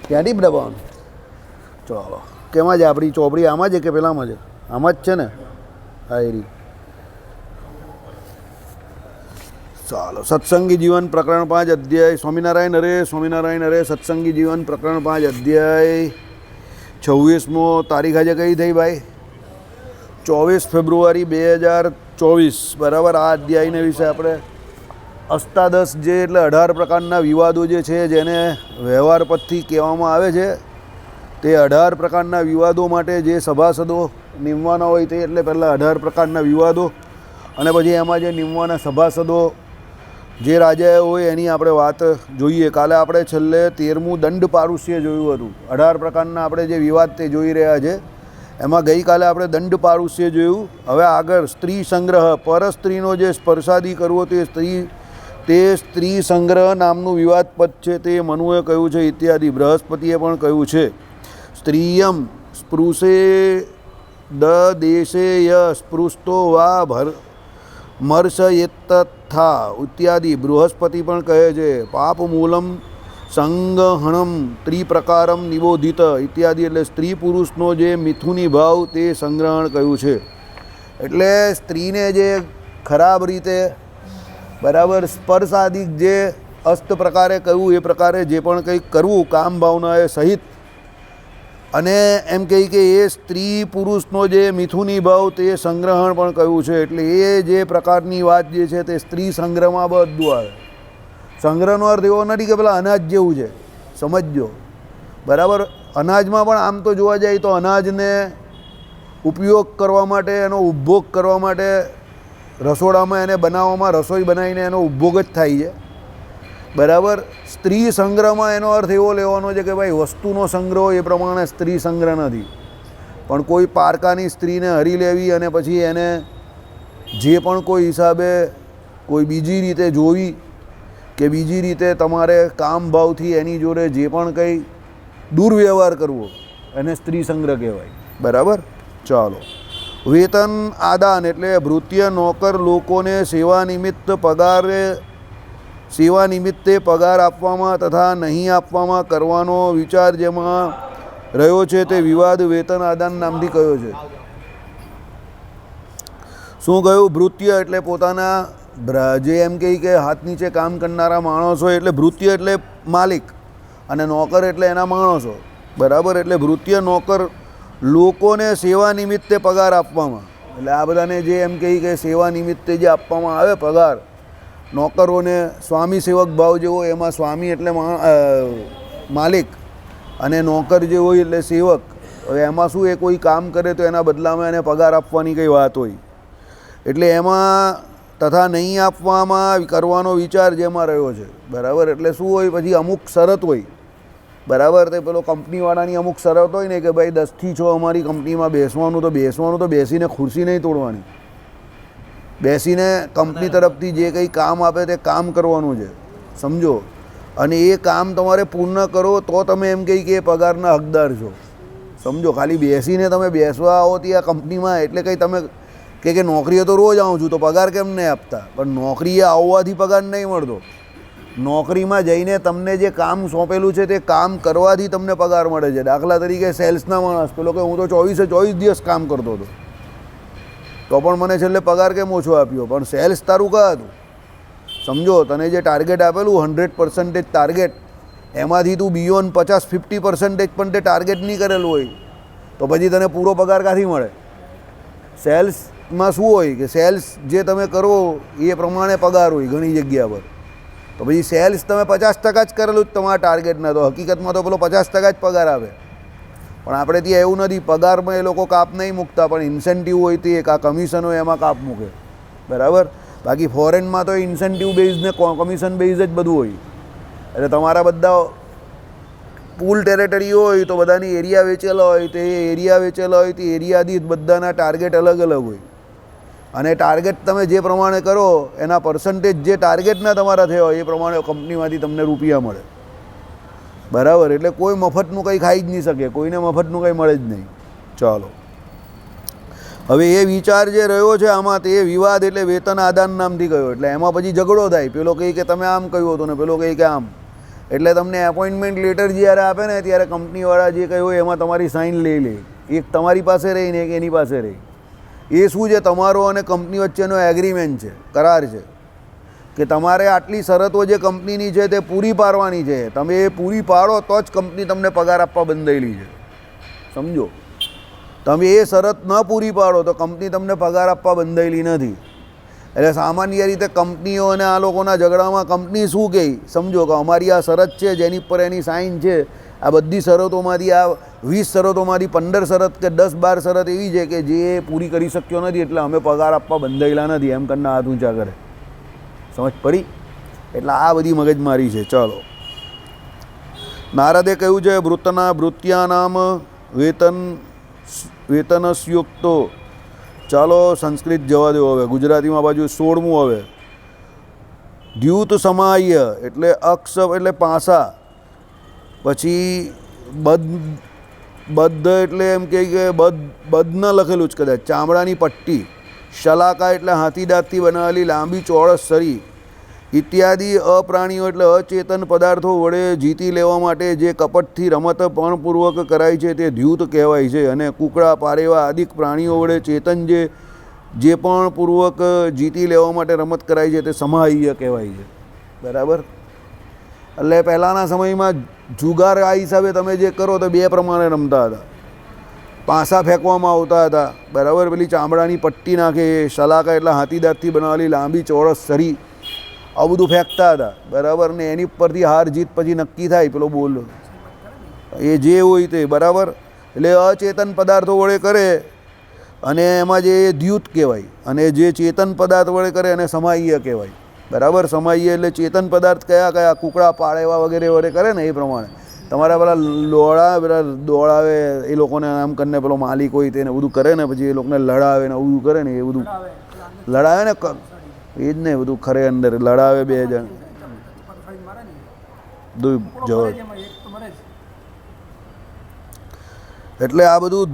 ત્યાંથી જ દબાવવાનું. ચાલો કેમાં છે આપણી ચોપડી? આમાં છે કે પેલામાં છે? આમાં જ છે ને? હા એ રી. ચાલો સત્સંગી જીવન પ્રકરણ 5 અધ્યાય. સ્વામિનારાયણ હરે, સ્વામિનારાયણ હરે. સત્સંગી જીવન પ્રકરણ 5 અધ્યાય 26મો. તારીખ આજે કઈ થઈ ભાઈ? 24 ફેબ્રુઆરી 2024. બરાબર. આ અધ્યાયને વિશે આપણે અષ્ટાદશ જે એટલે 18 પ્રકારના વિવાદો જે છે જેને વ્યવહાર પદથી કહેવામાં આવે છે, તે 18 પ્રકારના વિવાદો માટે જે સભાસદો નિમવાના હોય તે, એટલે પહેલાં 18 પ્રકારના વિવાદો અને પછી એમાં જે નિમવાના સભાસદો જે રાજાએ હોય એની આપણે વાત જોઈએ. કાલે આપણે છેલ્લે 13મું દંડ પારુષ્ય જોયું હતું. 18 પ્રકારના આપણે જે વિવાદ તે જોઈ રહ્યા છે એમાં ગઈકાલે આપણે દંડ પારુષ્ય જોયું. હવે આગળ સ્ત્રી સંગ્રહ, પર સ્ત્રીનો જે સ્પર્શાદી કરવો તે સ્ત્રી સંગ્રહ નામનું વિવાદ પદ છે, તે મનુએ કહ્યું છે ઇત્યાદિ. બૃહસ્પતિએ પણ કહ્યું છે. સ્ત્રીયમ સ્પૃશે દ દેશે ય સ્પૃષ્ટો વા મર્ષયેત્તથા ઇત્યાદિ. બૃહસ્પતિ પણ કહે છે. પાપ મૂલમ સંગહણમ ત્રિપ્રકારમ નિબોધિત ઇત્યાદિ. એટલે સ્ત્રી પુરુષનો જે મિથુની ભાવ તે સંગ્રહણ કહ્યું છે. એટલે સ્ત્રીને જે ખરાબ રીતે બરાબર સ્પર્શાદિક જે અસ્ત પ્રકારે કહ્યું એ પ્રકારે જે પણ કંઈક કરવું કામ ભાવના એ સહિત, અને એમ કહી કે એ સ્ત્રી પુરુષનો જે મિથુની ભાવ તે સંગ્રહણ પણ કહ્યું છે. એટલે એ જે પ્રકારની વાત જે છે તે સ્ત્રી સંગ્રહમાં બધું આવે. સંગ્રહનો અર્થ એવો નથી કે પેલા અનાજ જેવું છે, સમજજો બરાબર. અનાજમાં પણ આમ તો જોવા જાય તો અનાજને ઉપયોગ કરવા માટે, એનો ઉપભોગ કરવા માટે રસોડામાં એને બનાવવામાં, રસોઈ બનાવીને એનો ઉપભોગ જ થાય છે બરાબર. સ્ત્રી સંગ્રહમાં એનો અર્થ એવો લેવાનો છે કે ભાઈ વસ્તુનો સંગ્રહ એ પ્રમાણે સ્ત્રી સંગ્રહ નથી, પણ કોઈ પારકાની સ્ત્રીને હરી લેવી અને પછી એને જે પણ કોઈ હિસાબે કોઈ બીજી રીતે જોવી કે બીજી રીતે તમારે કામ ભાવથી એની જોડે જે પણ કંઈ દુર્વ્યવહાર કરવો એને સ્ત્રી સંગ્રહ કહેવાય બરાબર. ચાલો. વેતન આદાન એટલે ભૃત્ય નોકર લોકોને સેવા નિમિત્તે પગાર આપવામાં તથા નહીં આપવામાં કરવાનો વિચાર જેમાં રહ્યો છે તે વિવાદ વેતન આદાન નામથી કયો છે. શું કહ્યું? ભૃત્ય એટલે પોતાના જે એમ કહી કે હાથ નીચે કામ કરનારા માણસો, એટલે ભૃત્ય એટલે માલિક અને નોકર એટલે એના માણસો બરાબર. એટલે ભૃત્ય નોકર લોકોને સેવા નિમિત્તે પગાર આપવામાં, એટલે આ બધાને જે એમ કહી કે સેવા નિમિત્તે જે આપવામાં આવે પગાર નોકરોને, સ્વામી સેવક ભાવ જે હોય એમાં સ્વામી એટલે માલિક અને નોકર જે હોય એટલે સેવક. હવે એમાં શું, એ કોઈ કામ કરે તો એના બદલામાં એને પગાર આપવાની કંઈ વાત હોય. એટલે એમાં તથા નહીં આપવામાં કરવાનો વિચાર જેમાં રહ્યો છે બરાબર. એટલે શું હોય, પછી અમુક શરત હોય બરાબર. તે પેલો કંપનીવાળાની અમુક શરત હોય ને કે ભાઈ 10 થી 6 અમારી કંપનીમાં બેસવાનું તો બેસીને ખુરશી નહીં તોડવાની, બેસીને કંપની તરફથી જે કંઈ કામ આપે તે કામ કરવાનું છે, સમજો. અને એ કામ તમારે પૂર્ણ કરો તો તમે એમ કહી કે પગારના હકદાર છો, સમજો. ખાલી બેસીને તમે બેસવા આવો ત્યાં કંપનીમાં એટલે કંઈ તમે કે નોકરીએ તો રોજ આવું છું તો પગાર કેમ નહીં આપતા? પણ નોકરીએ આવવાથી પગાર નહીં મળતો. નોકરીમાં જઈને તમને જે કામ સોંપેલું છે તે કામ કરવાથી તમને પગાર મળે છે. દાખલા તરીકે સેલ્સના માણસ પેલો કે હું તો 24 દિવસ કામ કરતો હતો તો પણ મને છેલ્લે પગાર કેમ ઓછો આપ્યો? પણ સેલ્સ તારું કાં હતું, સમજો. તને જે ટાર્ગેટ આપેલું 100% ટાર્ગેટ, એમાંથી તું બિયોન્ડ 50-50% પણ તે ટાર્ગેટ નહીં કરેલું હોય તો પછી તને પૂરો પગાર ક્યાંથી મળે? સેલ્સમાં શું હોય કે સેલ્સ જે તમે કરો એ પ્રમાણે પગાર હોય ઘણી જગ્યા પર. તો પછી સેલ્સ તમે 50% જ કરેલું જ તમારા ટાર્ગેટના, તો હકીકતમાં તો પેલો 50% જ પગાર આપે. પણ આપણે ત્યાં એવું નથી, પગારમાં એ લોકો કાપ નહીં મૂકતા, પણ ઇન્સેન્ટિવ હોય તે કાં કમિશન હોય એમાં કાપ મૂકે બરાબર. બાકી ફોરેનમાં તો ઇન્સેન્ટિવ બેઝ ને કમિશન બેઝ જ બધું હોય. એટલે તમારા બધા પૂલ ટેરેટરી હોય તો બધાની એરિયા વેચેલા હોય, તો એ એરિયા વેચેલા હોય તો એરિયા દીઠ બધાના ટાર્ગેટ અલગ અલગ હોય. અને ટાર્ગેટ તમે જે પ્રમાણે કરો એના પર્સન્ટેજ જે ટાર્ગેટના તમારા થયા હોય એ પ્રમાણે કંપનીમાંથી તમને રૂપિયા મળે બરાબર. એટલે કોઈ મફતનું કંઈ ખાઈ જ નહીં શકે, કોઈને મફતનું કંઈ મળે જ નહીં. ચાલો. હવે એ વિચાર જે રહ્યો છે આમાં તે વિવાદ એટલે વેતન આદાન નામથી ગયો. એટલે એમાં પછી ઝઘડો થાય. પેલો કહે કે તમે આમ કહ્યું હતું ને પેલો કહે કે આમ. એટલે તમને એપોઇન્ટમેન્ટ લેટર જ્યારે આપે ને ત્યારે કંપનીવાળા જે કહ્યું હોય એમાં તમારી સાઇન લઈ લે, એક તમારી પાસે રહી ને એક એની પાસે રહી. એ શું છે, તમારો અને કંપની વચ્ચેનો એગ્રીમેન્ટ છે, કરાર છે કે તમારે આટલી શરતો જે કંપનીની છે તે પૂરી પાડવાની છે. તમે એ પૂરી પાડો તો જ કંપની તમને પગાર આપવા બંધાયેલી છે, સમજો. તમે એ શરત ન પૂરી પાડો તો કંપની તમને પગાર આપવા બંધાયેલી નથી. એટલે સામાન્ય રીતે કંપનીઓ અને આ લોકોના ઝઘડામાં કંપની શું કહે, સમજો કે અમારી આ શરત છે જેની પર એની સાઇન છે, આ બધી શરતોમાંથી આ 20 શરતોમાંથી 15 શરત કે 10-12 શરત એવી છે કે જે પૂરી કરી શક્યો નથી એટલે અમે પગાર આપવા બંધાયેલા નથી, એમ કરીને હાથ ઊંચા કરે. સમજ પડી? એટલે આ બધી મગજમારી છે. ચાલો, નારદે કહ્યું છે ભૃત્યાનામ વેતનસ્યુક્તો. ચાલો સંસ્કૃત જવા દો, હવે ગુજરાતીમાં બાજુ 16મું. હવે દ્યુત સમાય એટલે અક્ષ એટલે પાસા, પછી બદ્ધ એટલે એમ કહે કે બદ્ધ ન લખેલું જ કદાચ, ચામડાની પટ્ટી. શલાકા એટલે હાથી દાંતથી બનાવેલી લાંબી ચોરસ સરી. ઇત્યાદિ અપ્રાણીઓ એટલે અચેતન પદાર્થો વડે જીતી લેવા માટે જે કપટથી રમત પણપૂર્વક કરાય છે તે દ્યુત કહેવાય છે. અને કૂકડા, પારેવા આદિક પ્રાણીઓ વડે ચેતન જે પણ પૂર્વક જીતી લેવા માટે રમત કરાય છે તે સમાહ્ય કહેવાય છે. બરાબર? એટલે પહેલાંના સમયમાં જુગાર આ હિસાબે તમે જે કરો તો બે પ્રમાણે રમતા હતા. પાસા ફેંકવામાં આવતા હતા, બરાબર, પેલી ચામડાની પટ્ટી નાખે, શલાકા એટલે હાથીદાંતથી બનાવેલી લાંબી ચોરસ સરી, આ બધું ફેંકતા હતા, બરાબર. ને એની પરથી હાર જીત પછી નક્કી થાય, પેલો બોલ એ જે હોય તે, બરાબર. એટલે અચેતન પદાર્થો વડે કરે અને એમાં જે દ્યુત કહેવાય, અને જે ચેતન પદાર્થ વડે કરે એને સમાહ્ય કહેવાય. બરાબર? સમાહ્ય એટલે ચેતન પદાર્થ કયા કયા, કૂકડા, પાળેવા વગેરે વડે કરે ને એ પ્રમાણે. તમારા પેલા દોડાવે એ લોકોને આમ કરીને, પેલો માલિક હોય તેને બધું કરે ને, પછી એ લોકોને લડાવે ને બધું કરે ને, એ બધું લડાવે ને, એ જ ને બધું ખરે અંદર લડાવે બે જણ. એટલે આ બધું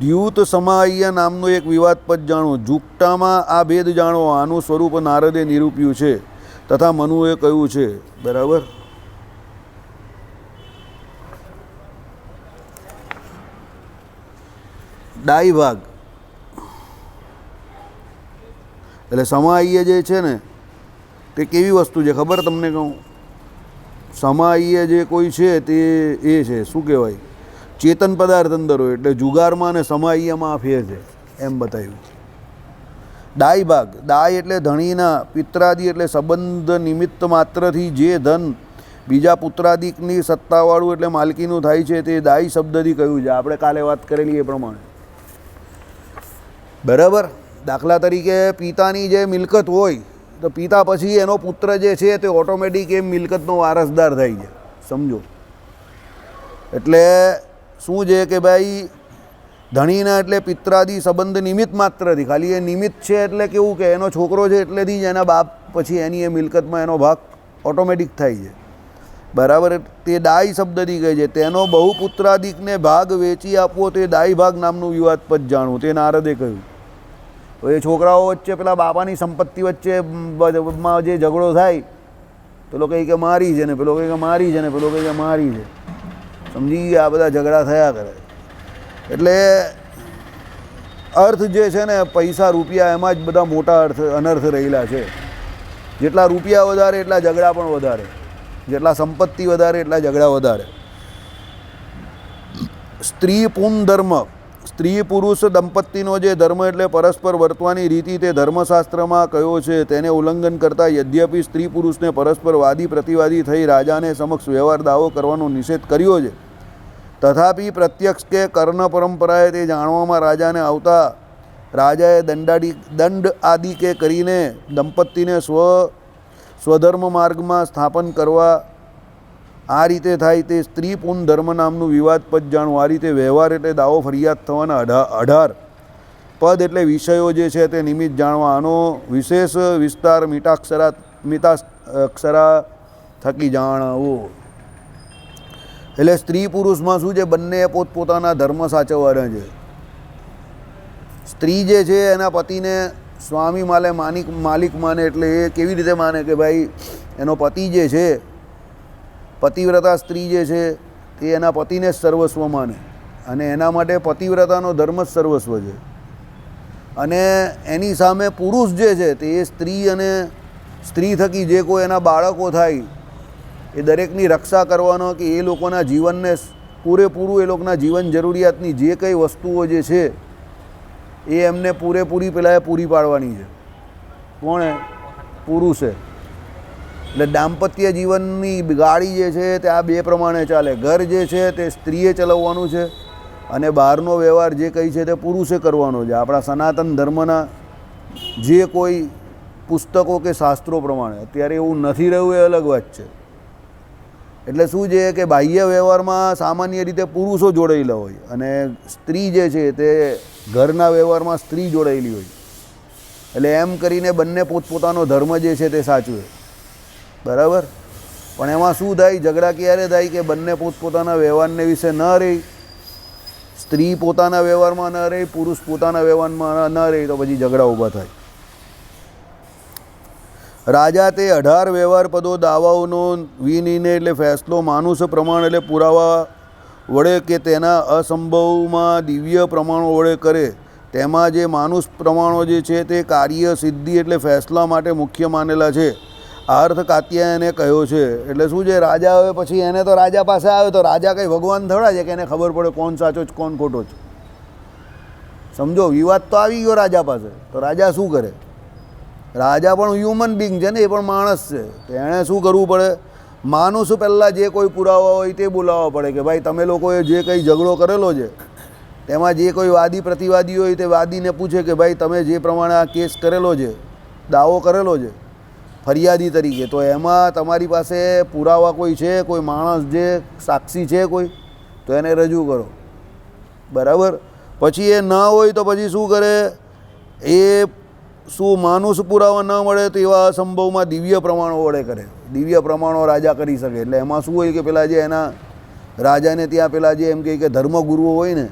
દ્યુત સમાહ્ય નામનું એક વિવાદપદ જાણો. જુક્તામાં આ ભેદ જાણો. આનું સ્વરૂપ નારદે નિરૂપ્યું છે તથા મનુએ કહ્યું છે. બરાબર? ડાઈ ભાગ એટલે સમાહ્ય જે છે ને તે કેવી વસ્તુ છે ખબર તમને કહું? સમાહ્ય જે કોઈ છે તે એ છે, શું કહેવાય, ચેતન પદાર્થ અંદર હોય. એટલે જુગારમાં અને સમાહ્યમાં ફેર છે એમ બતાવ્યું. ડાય ભાગ, ડાય એટલે ધણીના, પિત્રાદિ એટલે સંબંધ નિમિત્ત માત્રથી જે ધન બીજા પુત્રાદિકની સત્તાવાળું એટલે માલકીનું થાય છે તે દાય શબ્દથી કહ્યું છે. આપણે કાલે વાત કરેલી એ પ્રમાણે. બરાબર? દાખલા તરીકે પિતાની જે મિલકત હોય તો પિતા પછી એનો પુત્ર જે છે તે ઓટોમેટિક એ મિલકતનો વારસદાર થાય છે, સમજો. એટલે શું છે કે ભાઈ ધણીના એટલે પિત્રાદિ સંબંધ નિમિત્ત માત્રથી, ખાલી એ નિમિત્ત છે એટલે કેવું કે એનો છોકરો છે એટલેથી જ એના બાપ પછી એની એ મિલકતમાં એનો ભાગ ઓટોમેટિક થાય છે. બરાબર? તે દાય શબ્દથી કહે છે. તેનો બહુપુત્રાદિકને ભાગ વેચી આપવો તે દાય ભાગ નામનું વિવાદપદ જાણવું, તે નારદે કહ્યું. તો એ છોકરાઓ વચ્ચે પેલા બાપાની સંપત્તિ વચ્ચે જે ઝઘડો થાય, પેલો કહે કે મારી છે ને પેલો કહે કે મારી છે ને પેલો કહે કે મારી છે, સમજી ગયા? આ બધા ઝઘડા થયા કરે. એટલે અર્થ જે છે ને પૈસા રૂપિયા એમાં જ બધા મોટા અનર્થ રહેલા છે. જેટલા રૂપિયા વધારે એટલા ઝઘડા પણ વધારે, જેટલા સંપત્તિ વધારે એટલા ઝઘડા વધારે. સ્ત્રી પુન ધર્મ, સ્ત્રી પુરુષ દંપતીનો જે ધર્મ એટલે પરસ્પર વર્તવાની રીતિ તે ધર્મશાસ્ત્રમાં કયો છે. તેને ઉલ્લંઘન કરતાં યદ્યપિ સ્ત્રી પુરુષને પરસ્પર વાદી પ્રતિવાદી થઈ રાજાને સમક્ષ વ્યવહાર દાવો કરવાનો નિષેધ કર્યો છે, તથાપિ પ્રત્યક્ષ કે કર્ણ પરંપરાએ તે જાણવામાં રાજાને આવતા રાજાએ દંડ આદિ કે કરીને દંપતીને સ્વધર્મ માર્ગમાં સ્થાપન કરવા આ રીતે થાય તે સ્ત્રી પુન ધર્મ નામનું વિવાદપદ જાણવું. આ રીતે વ્યવહાર એટલે દાવો ફરિયાદ થવાના 18 પદ એટલે વિષયો જે છે તે નિમિત્ત જાણવા. આનો વિશેષ વિસ્તાર મિતાક્ષરા થકી જાણવો. એટલે સ્ત્રી પુરુષમાં શું છે, બંને પોતપોતાના ધર્મ સાચવવાના છે. સ્ત્રી જે છે એના પતિને સ્વામી માલિક માને. એટલે એ કેવી રીતે માને કે ભાઈ એનો પતિ જે છે પતિવ્રતા સ્ત્રી જે છે તે એના પતિને જ સર્વસ્વ માને અને એના માટે પતિવ્રતાનો ધર્મ જ સર્વસ્વ છે. અને એની સામે પુરુષ જે છે તે એ સ્ત્રી અને સ્ત્રી થકી જે કોઈ એના બાળકો થાય એ દરેકની રક્ષા કરવાનો કે એ લોકોના જીવનને પૂરેપૂરું એ લોકોના જીવન જરૂરિયાતની જે કંઈ વસ્તુઓ જે છે એ એમને પૂરેપૂરી પહેલાં પૂરી પાડવાની છે. કોણે? પુરુષે. એટલે દાંપત્ય જીવનની ગાડી જે છે તે આ બે પ્રમાણે ચાલે. ઘર જે છે તે સ્ત્રીએ ચલાવવાનું છે અને બહારનો વ્યવહાર જે કંઈ છે તે પુરુષે કરવાનો છે. આપણા સનાતન ધર્મના જે કોઈ પુસ્તકો કે શાસ્ત્રો પ્રમાણે. અત્યારે એવું નથી રહ્યું એ અલગ વાત છે. એટલે શું છે કે બાહ્ય વ્યવહારમાં સામાન્ય રીતે પુરુષો જોડાયેલા હોય અને સ્ત્રી જે છે તે ઘરના વ્યવહારમાં સ્ત્રી જોડાયેલી હોય. એટલે એમ કરીને બંને પોતપોતાનો ધર્મ જે છે તે સાચવે. બરાબર? પણ એમાં શું થાય? ઝઘડા ક્યારે થાય કે બંને પોતપોતાના વ્યવહારને વિશે ન રહી, સ્ત્રી પોતાના વ્યવહારમાં ન રહી, પુરુષ પોતાના વ્યવહારમાં ન રહી, તો પછી ઝઘડા ઊભા થાય. રાજા તે 18 વ્યવહાર પદો દાવાઓનો વિનિર્ણય એટલે ફેસલો માનુષ પ્રમાણ એટલે પુરાવા વડે કે તેના અસંભવમાં દિવ્ય પ્રમાણો વડે કરે. તેમાં જે માનુષ પ્રમાણો જે છે તે કાર્ય સિદ્ધિ એટલે ફેસલા માટે મુખ્ય માનેલા છે. આ અર્થ કાત્યાયને કહ્યો છે. એટલે શું છે? રાજા હવે પછી એને તો રાજા પાસે આવ્યો તો રાજા કંઈ ભગવાન થોડા છે કે એને ખબર પડે કોણ સાચો છે કોણ ખોટો છે. સમજો, વિવાદ તો આવી ગયો રાજા પાસે, તો રાજા શું કરે? રાજા પણ હ્યુમન બિંગ છે ને, એ પણ માણસ છે. તો એણે શું કરવું પડે? માનુષ પહેલાં જે કોઈ પુરાવા હોય તે બોલાવવા પડે કે ભાઈ તમે લોકોએ જે કંઈ ઝઘડો કરેલો છે તેમાં જે કોઈ વાદી પ્રતિવાદી હોય તે વાદીને પૂછે કે ભાઈ તમે જે પ્રમાણે આ કેસ કરેલો છે, દાવો કરેલો છે ફરિયાદી તરીકે, તો એમાં તમારી પાસે પુરાવા કોઈ છે? કોઈ માણસ જે સાક્ષી છે કોઈ? તો એને રજૂ કરો. બરાબર? પછી એ ન હોય તો પછી શું કરે? એ શું માનુષ પુરાવા ન મળે તો એવા અસંભવમાં દિવ્ય પ્રમાણો વડે કરે. દિવ્ય પ્રમાણો રાજા કરી શકે. એટલે એમાં શું હોય કે પેલા જે એના રાજાને ત્યાં પેલા જે એમ કહે કે ધર્મગુરુઓ હોય ને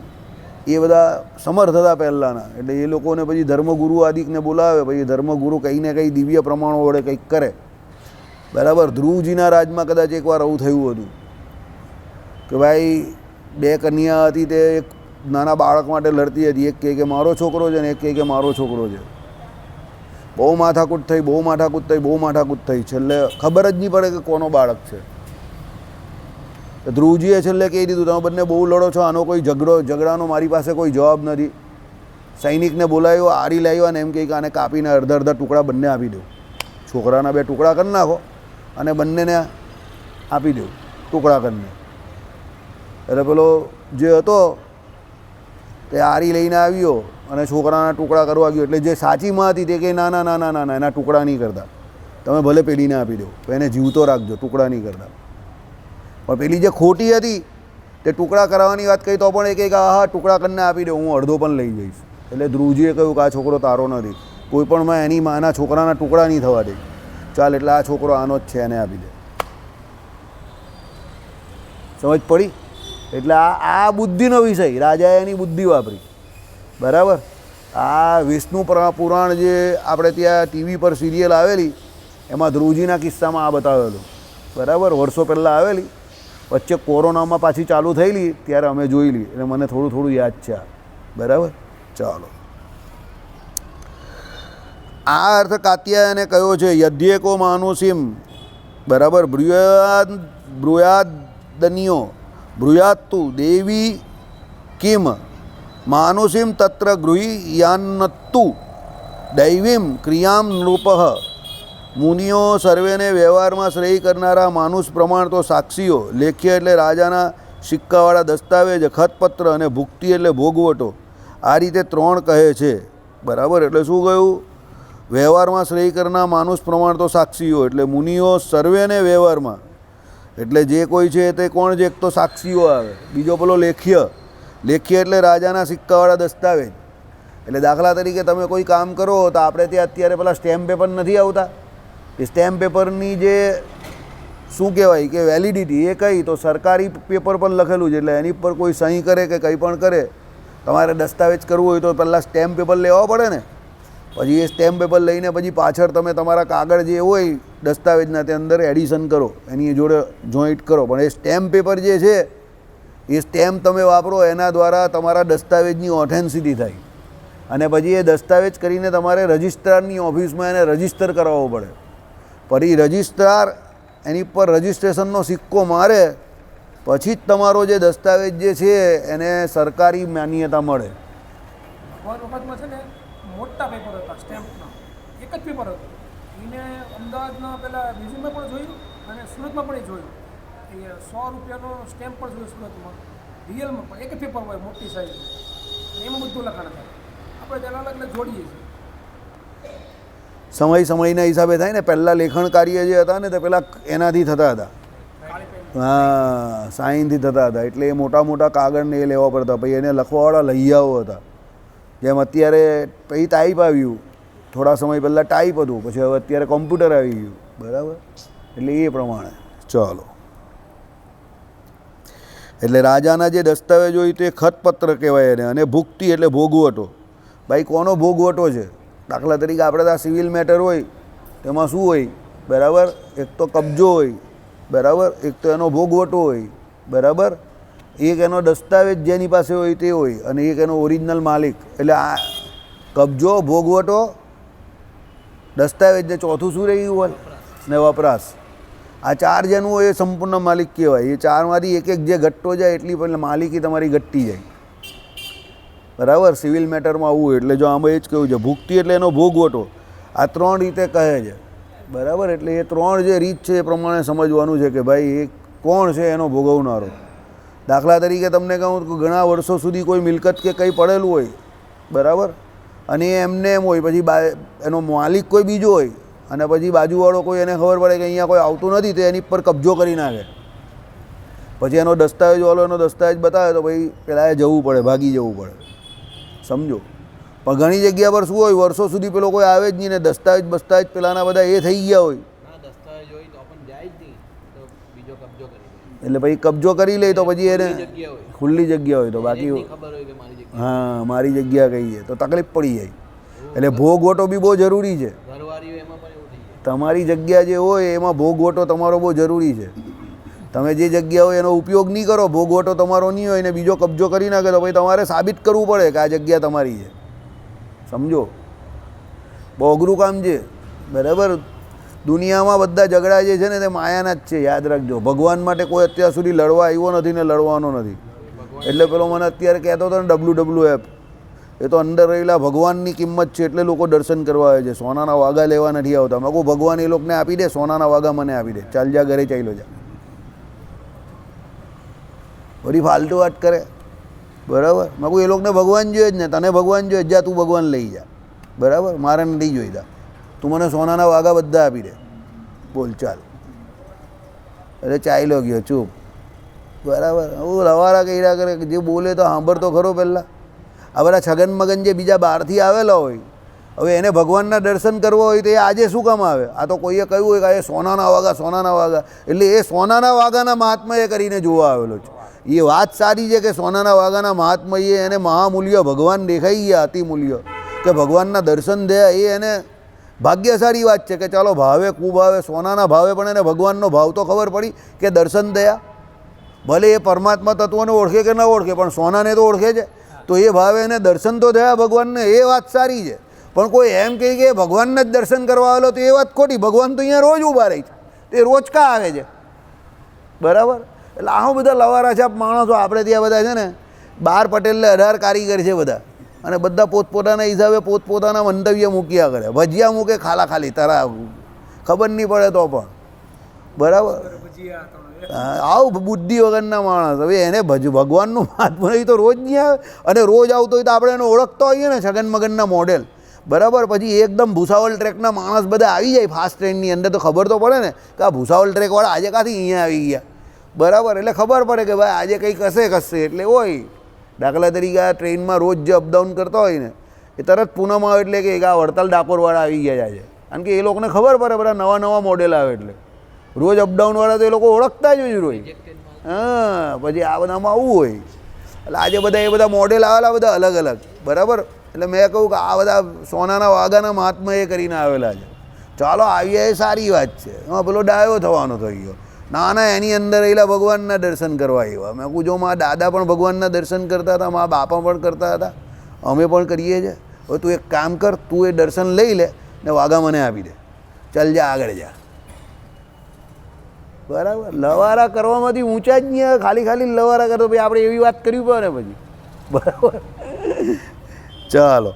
એ બધા સમર્થ હતા પહેલાંના. એટલે એ લોકોને પછી ધર્મગુરુ આદિકને બોલાવે, પછી ધર્મગુરુ કંઈ ને કંઈ દિવ્ય પ્રમાણો વડે કંઈક કરે. બરાબર? ધ્રુવજીના રાજમાં કદાચ એકવાર આવું થયું હતું કે ભાઈ 2 કન્યા હતી, તે એક નાના બાળક માટે લડતી હતી. એક કહે કે મારો છોકરો છે ને એક કહે કે મારો છોકરો છે. બહુ માથાકૂટ થઈ. છેલ્લે ખબર જ નહીં પડે કે કોનો બાળક છે. ધ્રુવજીએ છેલ્લે કહી દીધું તમે બંને બહુ લડો છો, આનો કોઈ ઝઘડાનો મારી પાસે કોઈ જવાબ નથી. સૈનિકને બોલાવ્યો, આરી લાવ્યો અને એમ કહે કે આને કાપીને અડધા ટુકડા બંને આપી દો. છોકરાના 2 ટુકડા કરી નાખો અને બંનેને આપી દો ટુકડા કરીને. એટલે પેલો જે હતો તે આરી લઈને આવ્યો અને છોકરાના ટુકડા કરવા ગયો. એટલે જે સાચી માં હતી તે કહે ના ના ના ના ના એના ટુકડા નહીં કરતા, તમે ભલે પેલીને આપી દો, એને જીવતો રાખજો, ટુકડા નહીં કરતા. પણ પેલી જે ખોટી હતી તે ટુકડા કરાવવાની વાત કહી તો પણ એ કહે કે હા ટુકડા કરીને આપી દો, હું અડધો પણ લઈ જઈશ. એટલે ધ્રુવજીએ કહ્યું કે આ છોકરો તારો નથી, કોઈ પણ માં એની માના છોકરાના ટુકડા નહીં થવા દે. ચાલ એટલે આ છોકરો આનો જ છે, એને આપી દે. સમજ પડી? એટલે આ બુદ્ધિનો વિષય. રાજાએ એની બુદ્ધિ વાપરી. બરાબર? આ વિષ્ણુ પુરાણ જે આપણે ત્યાં ટીવી પર સિરિયલ આવેલી એમાં ધ્રુવજીના કિસ્સામાં આ બતાવેલું. બરાબર? વર્ષો પહેલાં આવેલી, વચ્ચે કોરોનામાં પાછી ચાલુ થયેલી ત્યારે અમે જોયેલી, એટલે મને થોડું યાદ છે આ. બરાબર? ચાલો, આ અર્થ કાત્યાયને કયો છે. યદ્યેકો માનુષીમ. બરાબર? બ્રુયાદન્યો બ્રુયાત્તુ દેવી કિમ માનુષીમ તત્ર ગૃહ્યાન્નત્તુ દૈવીમ ક્રિયામ નૃપઃ. મુનિઓ સર્વેને વ્યવહારમાં શ્રેય કરનારા માનુષ પ્રમાણ તો સાક્ષીઓ. લેખ્ય એટલે રાજાના સિક્કાવાળા દસ્તાવેજ, ખતપત્ર અને ભુક્તિ એટલે ભોગવટો. આ રીતે 3 કહે છે. બરાબર? એટલે શું કહ્યું? વ્યવહારમાં શ્રેય કરનાર માનુષ પ્રમાણ તો સાક્ષીઓ એટલે મુનિઓ સર્વેને વ્યવહારમાં. એટલે જે કોઈ છે તે કોણ છે? એક તો સાક્ષીઓ આવે, બીજો પેલો લેખ્ય. લેખ્ય એટલે રાજાના સિક્કાવાળા દસ્તાવેજ. એટલે દાખલા તરીકે તમે કોઈ કામ કરો તો આપણે ત્યાં અત્યારે પેલા સ્ટેમ્પ પેપર નથી આવતા, એ સ્ટેમ્પ પેપરની જે શું કહેવાય કે વેલિડિટી એ કઈ, તો સરકારી પેપર પર લખેલું છે. એટલે એની પર કોઈ સહી કરે કે કંઈ પણ કરે, તમારે દસ્તાવેજ કરવું હોય તો પહેલાં સ્ટેમ્પ પેપર લેવા પડે ને. પછી એ સ્ટેમ્પ પેપર લઈને પછી પાછળ તમે તમારા કાગળ જે હોય દસ્તાવેજના તે અંદર એડિશન કરો, એની જોડે જોઈન્ટ કરો. પણ એ સ્ટેમ્પ પેપર જે છે એ સ્ટેમ્પ તમે વાપરો, એના દ્વારા તમારા દસ્તાવેજની ઓથેન્ટિસિટી થાય. અને પછી એ દસ્તાવેજ કરીને તમારે રજિસ્ટ્રારની ઓફિસમાં એને રજિસ્ટર કરાવવો પડે. પછી રજિસ્ટ્રાર એની પર રજિસ્ટ્રેશનનો સિક્કો મારે પછી જ તમારો જે દસ્તાવેજ જે છે એને સરકારી માન્યતા મળે. વખતમાં છે ને મોટા પેપર હતા સ્ટેમ્પના, એક જ પેપર હતું. એને અમદાવાદના પેલા મ્યુઝિયમમાં પણ જોયું અને સુરતમાં પણ જોયું. એ 100 રૂપિયાનો સ્ટેમ્પ પણ જોયું સુરતમાં, રિયલમાં પણ એક જ પેપર હોય મોટી સાઈઝ, એમાં બધું લખાણ થાય. આપણે તેના એટલે જોડીએ છીએ. સમયના હિસાબે થાય ને. પહેલાં લેખન કાર્ય જે હતા ને તે પેલા એનાથી થતા હતા, હા, સાઇનથી થતા હતા. એટલે એ મોટા મોટા કાગળને એ લેવા પડતા. પછી એને લખવાવાળા લૈયાઓ હતા. જેમ અત્યારે પછી ટાઈપ આવ્યું, થોડા સમય પહેલાં ટાઈપ હતું, પછી હવે અત્યારે કોમ્પ્યુટર આવી ગયું, બરાબર. એટલે એ પ્રમાણે ચાલો. એટલે રાજાના જે દસ્તાવેજ હોય તે ખતપત્ર કહેવાય એને. અને ભુક્તિ એટલે ભોગવટો. ભાઈ કોનો ભોગવટો છે? દાખલા તરીકે આપણે આ સિવિલ મેટર હોય તેમાં શું હોય, બરાબર? એક તો કબજો હોય, બરાબર, એક તો એનો ભોગવટો હોય, બરાબર, એક એનો દસ્તાવેજ જેની પાસે હોય તે હોય, અને એક એનો ઓરિજિનલ માલિક. એટલે આ કબજો, ભોગવટો, દસ્તાવેજ ને ચોથું શું રહ્યું હોય ને વપરાશ. આ ચાર જેનું હોય એ સંપૂર્ણ માલિક કહેવાય. એ ચારમાંથી એક જે ઘટતો જાય એટલી પણ માલિકી તમારી ઘટતી જાય, બરાબર. સિવિલ મેટરમાં આવું હોય. એટલે જો આમાં એ જ કહ્યું છે ભુક્તિ એટલે એનો ભોગવટો. આ 3 રીતે કહે છે, બરાબર. એટલે એ 3 જે રીત છે એ પ્રમાણે સમજવાનું છે કે ભાઈ એ કોણ છે એનો ભોગવનારો. દાખલા તરીકે તમને કહું કે ઘણા વર્ષો સુધી કોઈ મિલકત કે કંઈ પડેલું હોય, બરાબર, અને એમને એમ હોય, પછી એનો માલિક કોઈ બીજો હોય, અને પછી બાજુવાળો કોઈ એને ખબર પડે કે અહીંયા કોઈ આવતું નથી તો એની પર કબજો કરી નાખે. પછી એનો દસ્તાવેજવાળો એનો દસ્તાવેજ બતાવે તો ભાઈ પેલા એ જવું પડે, ભાગી જવું પડે, સમજો. પણ ઘણી જગ્યા પર શું હોય, વર્ષો સુધી પેલો કોઈ આવે જ નહીં ને દસ્તાવેજ પેલાના બધા એ થઈ ગયા હોય, એટલે પછી કબજો કરી લે તો પછી એને ખુલ્લી જગ્યા હોય તો બાકી, હા, મારી જગ્યા કઈ છે તો તકલીફ પડી જાય. એટલે ભોગવટો બી બહુ જરૂરી છે. તમારી જગ્યા જે હોય એમાં ભોગવટો તમારો બહુ જરૂરી છે. તમે જે જગ્યા હોય એનો ઉપયોગ નહીં કરો, ભોગવટો તમારો નહીં હોય ને બીજો કબજો કરી નાખે તો પછી તમારે સાબિત કરવું પડે કે આ જગ્યા તમારી છે, સમજો. બહુ અઘરું કામ છે, બરાબર. દુનિયામાં બધા ઝઘડા જે છે ને તે માયાના જ છે, યાદ રાખજો. ભગવાન માટે કોઈ અત્યાર સુધી લડવા આવ્યો નથી ને લડવાનો નથી. એટલે પેલો મને અત્યારે કહેતો હતો ને WWF, એ તો અંદર રહેલા ભગવાનની કિંમત છે એટલે લોકો દર્શન કરવા આવે છે. સોનાના વાઘા લેવા નથી આવતા. મેં કહું ભગવાન એ લોકોને આપી દે, સોનાના વાઘા મને આપી દે, ચાલ જા ઘરે ચાલ્યો જા. બધી ફાલતુ વાત કરે, બરાબર. મેં કહું એ લોકોને ભગવાન જોઈએ જ ને, તને ભગવાન જોઈએ, જા તું ભગવાન લઈ જા, બરાબર, મારે નથી જોઈતા. તું મને સોનાના વાઘા બધા આપી દે, બોલ ચાલ. એટલે ચાલ્યો ગયો ચૂપ, બરાબર. હું રવારા કર્યા કરે, જે બોલે તો સાંભળતો ખરો પહેલાં. આ બધા છગન મગન જે બીજા બહારથી આવેલા હોય, હવે એને ભગવાનના દર્શન કરવા હોય તો એ આજે શું કામ આવે? આ તો કોઈએ કહ્યું હોય કે એ સોનાના વાઘા, એટલે એ સોનાના વાઘાના મહાત્મય કરીને જોવા આવેલો છે. એ વાત સારી છે કે સોનાના વાઘાના મહાત્મય એને મહામૂલ્ય ભગવાન દેખાઈ ગયા, અતિમૂલ્ય, કે ભગવાનના દર્શન થયા. એ એને ભાગ્યશાળી વાત છે કે ચાલો ભાવે કુભાવે, સોનાના ભાવે પણ એને ભગવાનનો ભાવ તો ખબર પડી કે દર્શન થયા. ભલે એ પરમાત્મા તત્વને ઓળખે કે ન ઓળખે પણ સોનાને તો ઓળખે છે, તો એ ભાવે એને દર્શન તો થયા ભગવાનને. એ વાત સારી છે. પણ કોઈ એમ કહે કે ભગવાનને જ દર્શન કરવા આવેલો તો એ વાત ખોટી. ભગવાન તો અહીંયા રોજ ઊભા રહે છે, તે રોજ કા આવે છે, બરાબર. એટલે આવો બધા લવારા છાપ માણસો આપણે ત્યાં બધા છે ને, 12 પટેલને 18 કારીગર છે બધા, અને બધા પોતપોતાના હિસાબે પોતપોતાના મંતવ્ય મૂક્યા કરે. ભજીયા મૂકે ખાલી તારા ખબર નહીં પડે તો પણ, બરાબર. આવું બુદ્ધિ વગરના માણસ. હવે એને ભગવાનનું મહાત્મા તો રોજ નહીં આવે, અને રોજ આવતો હોય તો આપણે એને ઓળખતા હોઈએ ને, છગન મગનના મોડેલ, બરાબર. પછી એકદમ ભૂસાવલ ટ્રેકના માણસ બધા આવી જાય ફાસ્ટ ટ્રેનની અંદર તો ખબર તો પડે ને કે આ ભૂસાવલ ટ્રેકવાળા આજે કાંથી અહીંયા આવી ગયા, બરાબર. એટલે ખબર પડે કે ભાઈ આજે કંઈક કશે એટલે હોય. દાખલા તરીકે આ ટ્રેનમાં રોજ જે અપડાઉન કરતા હોય ને એ તરત પૂનમ આવે એટલે કે આ વડતાલ ડાકોરવાળા આવી ગયા છે, કારણ કે એ લોકોને ખબર પડે બધા નવા મોડેલ આવે એટલે રોજ અપડાઉનવાળા તો એ લોકો ઓળખતા જ હોય રોજ. હા, પછી આ બધામાં આવું હોય. એટલે આજે બધા એ બધા મોડેલ આવેલા બધા અલગ અલગ, બરાબર. એટલે મેં કહું કે આ બધા સોનાના વાઘાના મહાત્મા એ કરીને આવેલા છે, ચાલો આવીએ એ સારી વાત છે. એમાં પેલો ડાયો થવાનો થઈ ગયો. ના ના, એની અંદર રહેલા ભગવાનના દર્શન કરવા આવ્યા. મેં કહું જો મારા દાદા પણ ભગવાનના દર્શન કરતા હતા, મારા બાપા પણ કરતા હતા, અમે પણ કરીએ છીએ. હવે તું એક કામ કર, તું એ દર્શન લઈ લે ને વાઘા મને આપી દે, ચાલ જા આગળ જા. બરાબર, લવારા કરવામાંથી ઊંચા જ નહીં, ખાલી ખાલી લવારા કરતો ભાઈ આપણે એવી વાત કરવી પડે ને પછી. બરાબર, ચાલો.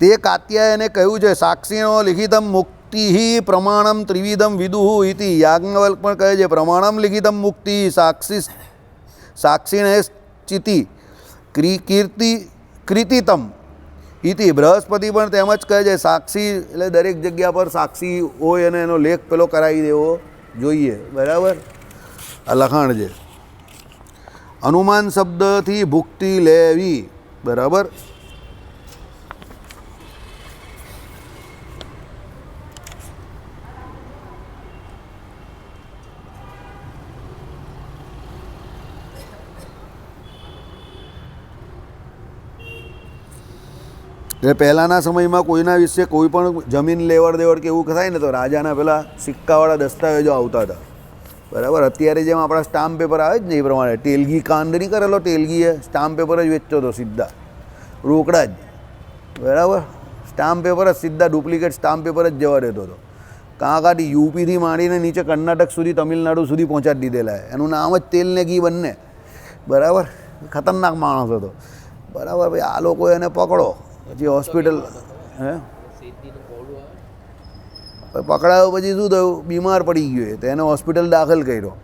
તે કાત્યાયને કહ્યું છે સાક્ષીનો લિખિતમ મુક્તિ પ્રમાણમ ત્રિવિધમ વિદુહુ ઇતિ. યાજ્ઞવલ્ક પણ કહે છે પ્રમાણમ લિખિતમ મુક્તિ સાક્ષીને ચિતિ કીર્તિ કૃતિતમ ઇતિ. બૃહસ્પતિ પણ તેમ જ કહે છે સાક્ષી એટલે દરેક જગ્યા પર સાક્ષી હોય અને એનો લેખ પેલો કરાવી દેવો જોઈએ. બરાબર, આ લખાણ છે. અનુમાન શબ્દથી ભુક્તિ લેવી. બરાબર, એટલે પહેલાંના સમયમાં કોઈના વિશે કોઈ પણ જમીન લેવડ દેવડ કે એવું થાય ને તો રાજાના પેલા સિક્કાવાળા દસ્તાવેજો આવતા હતા. બરાબર, અત્યારે જેમ આપણા સ્ટામ્પ પેપર આવે જ ને એ પ્રમાણે તેલગી કાંડ નહીં કરેલો, તેલગીએ સ્ટામ્પ પેપર જ વેચતો હતો સીધા રોકડા જ. બરાબર, સ્ટામ્પ પેપર જ સીધા ડુપ્લિકેટ સ્ટામ્પ પેપર જ જવા દેતો હતો. કાંકાથી યુપીથી માંડીને નીચે કર્ણાટક સુધી, તમિલનાડુ સુધી પહોંચાડી દીધેલા. એનું નામ જ તેલ ને ઘી બંને. બરાબર, ખતરનાક માણસ હતો. બરાબર, ભાઈ આ લોકો એને પકડો, પછી હોસ્પિટલ હે પકડાયો, પછી શું થયું, બીમાર પડી ગયો તો એને હોસ્પિટલ દાખલ કર્યો.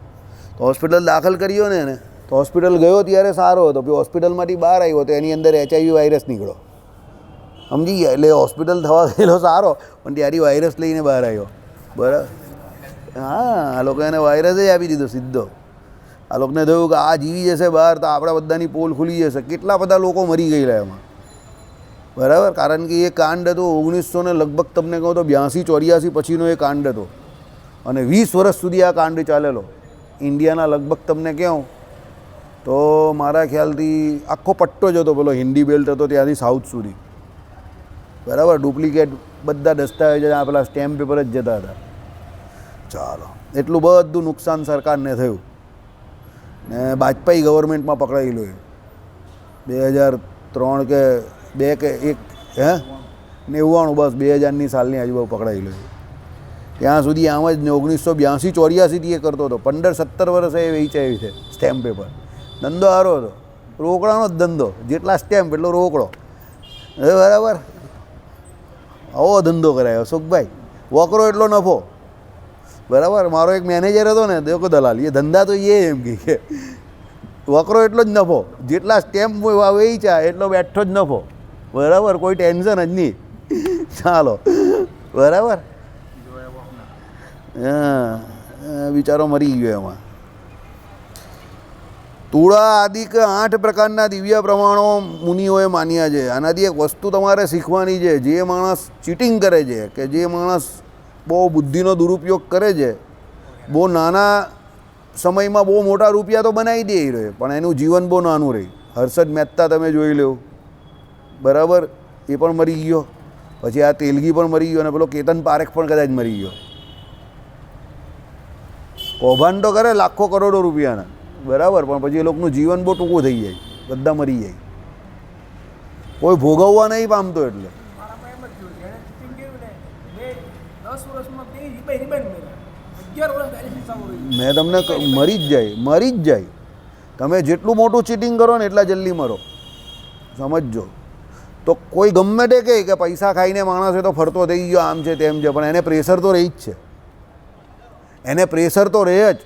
તો હોસ્પિટલ દાખલ કર્યો ને એને, તો હોસ્પિટલ ગયો ત્યારે સારો હતો, પછી હોસ્પિટલમાંથી બહાર આવ્યો તો એની અંદર HIV વાયરસ નીકળ્યો. સમજી ગયા? એટલે હોસ્પિટલ થવા ગયેલો સારો, પણ ત્યાંથી વાયરસ લઈને બહાર આવ્યો. બરાબર, હા, આ લોકો એને વાયરસ જ આપી દીધો સીધો. આ લોકોને થયું કે આ જીવી જશે બહાર તો આપણા બધાની પોલ ખુલી જશે. કેટલા બધા લોકો મરી ગયેલા એમાં. બરાબર, કારણ કે એ કાંડ હતો 1900 ને લગભગ તમને કહું તો 82-84 પછીનો એ કાંડ હતો અને 20 વર્ષ સુધી આ કાંડ ચાલેલો ઇન્ડિયાના. લગભગ તમને કહું તો મારા ખ્યાલથી આખો પટ્ટો જ હતો, પેલો હિન્દી બેલ્ટ હતો ત્યાંથી સાઉથ સુધી. બરાબર, ડુપ્લિકેટ બધા દસ્તાવેજ આ પેલા સ્ટેમ્પ પેપર જ જતા હતા. ચાલો, એટલું બધું નુકસાન સરકારને થયું ને વાજપેયી ગવર્મેન્ટમાં પકડાયેલું એ 2003 કે 2 કે 1 હે 99 બસ 2000ની સાલની આજુબાજુ પકડાયેલો. ત્યાં સુધી આમ જ 1982-84થી એ કરતો હતો. 15-17 વર્ષે એ વેચાયું છે સ્ટેમ્પ પેપર. ધંધો સારો હતો, રોકડાનો જ ધંધો, જેટલા સ્ટેમ્પ એટલો રોકડો. હવે બરાબર, આવો ધંધો કરાયો અશોકભાઈ. વકરો એટલો નફો. બરાબર, મારો એક મેનેજર હતો ને દેખો દલાલ, એ ધંધા તો એ એમ કે વકરો એટલો જ નફો, જેટલા સ્ટેમ્પ વેચ્યા એટલો બેઠો જ નફો. બરાબર, કોઈ ટેન્શન જ નહીં. ચાલો, બરાબર, હા, બિચારો મરી ગયો એમાં. તુળા આદિ કે 8 પ્રકારના દિવ્ય પ્રમાણો મુનિઓએ માન્યા છે. આનાથી એક વસ્તુ તમારે શીખવાની છે. જે માણસ ચીટિંગ કરે છે, કે જે માણસ બહુ બુદ્ધિનો દુરુપયોગ કરે છે, બહુ નાના સમયમાં બહુ મોટા રૂપિયા તો બનાવી દે રહ્યો, પણ એનું જીવન બહુ નાનું રહે. હર્ષદ મહેતા તમે જોઈ લો. બરાબર, એ પણ મરી ગયો. પછી આ તેલગી પણ મરી ગયો અને પેલો કેતન પારેખ પણ કદાચ મરી ગયો. કૌભાંડ તો કરે લાખો કરોડો રૂપિયાના. બરાબર, પણ પછી એ લોકોનું જીવન બહુ ટૂંકું થઈ જાય, બધા મરી જાય, કોઈ ભોગવવા નહીં પામતો. એટલે મેં તમને મરી જ જાય. તમે જેટલું મોટું ચીટિંગ કરો ને એટલા જલ્દી મરો, સમજજો. તો કોઈ ગમે તે કહે કે પૈસા ખાઈને માણસ એ તો ફરતો થઈ ગયો, આમ છે તેમ છે, પણ એને પ્રેશર તો રહી જ છે. એને પ્રેશર તો રહે જ.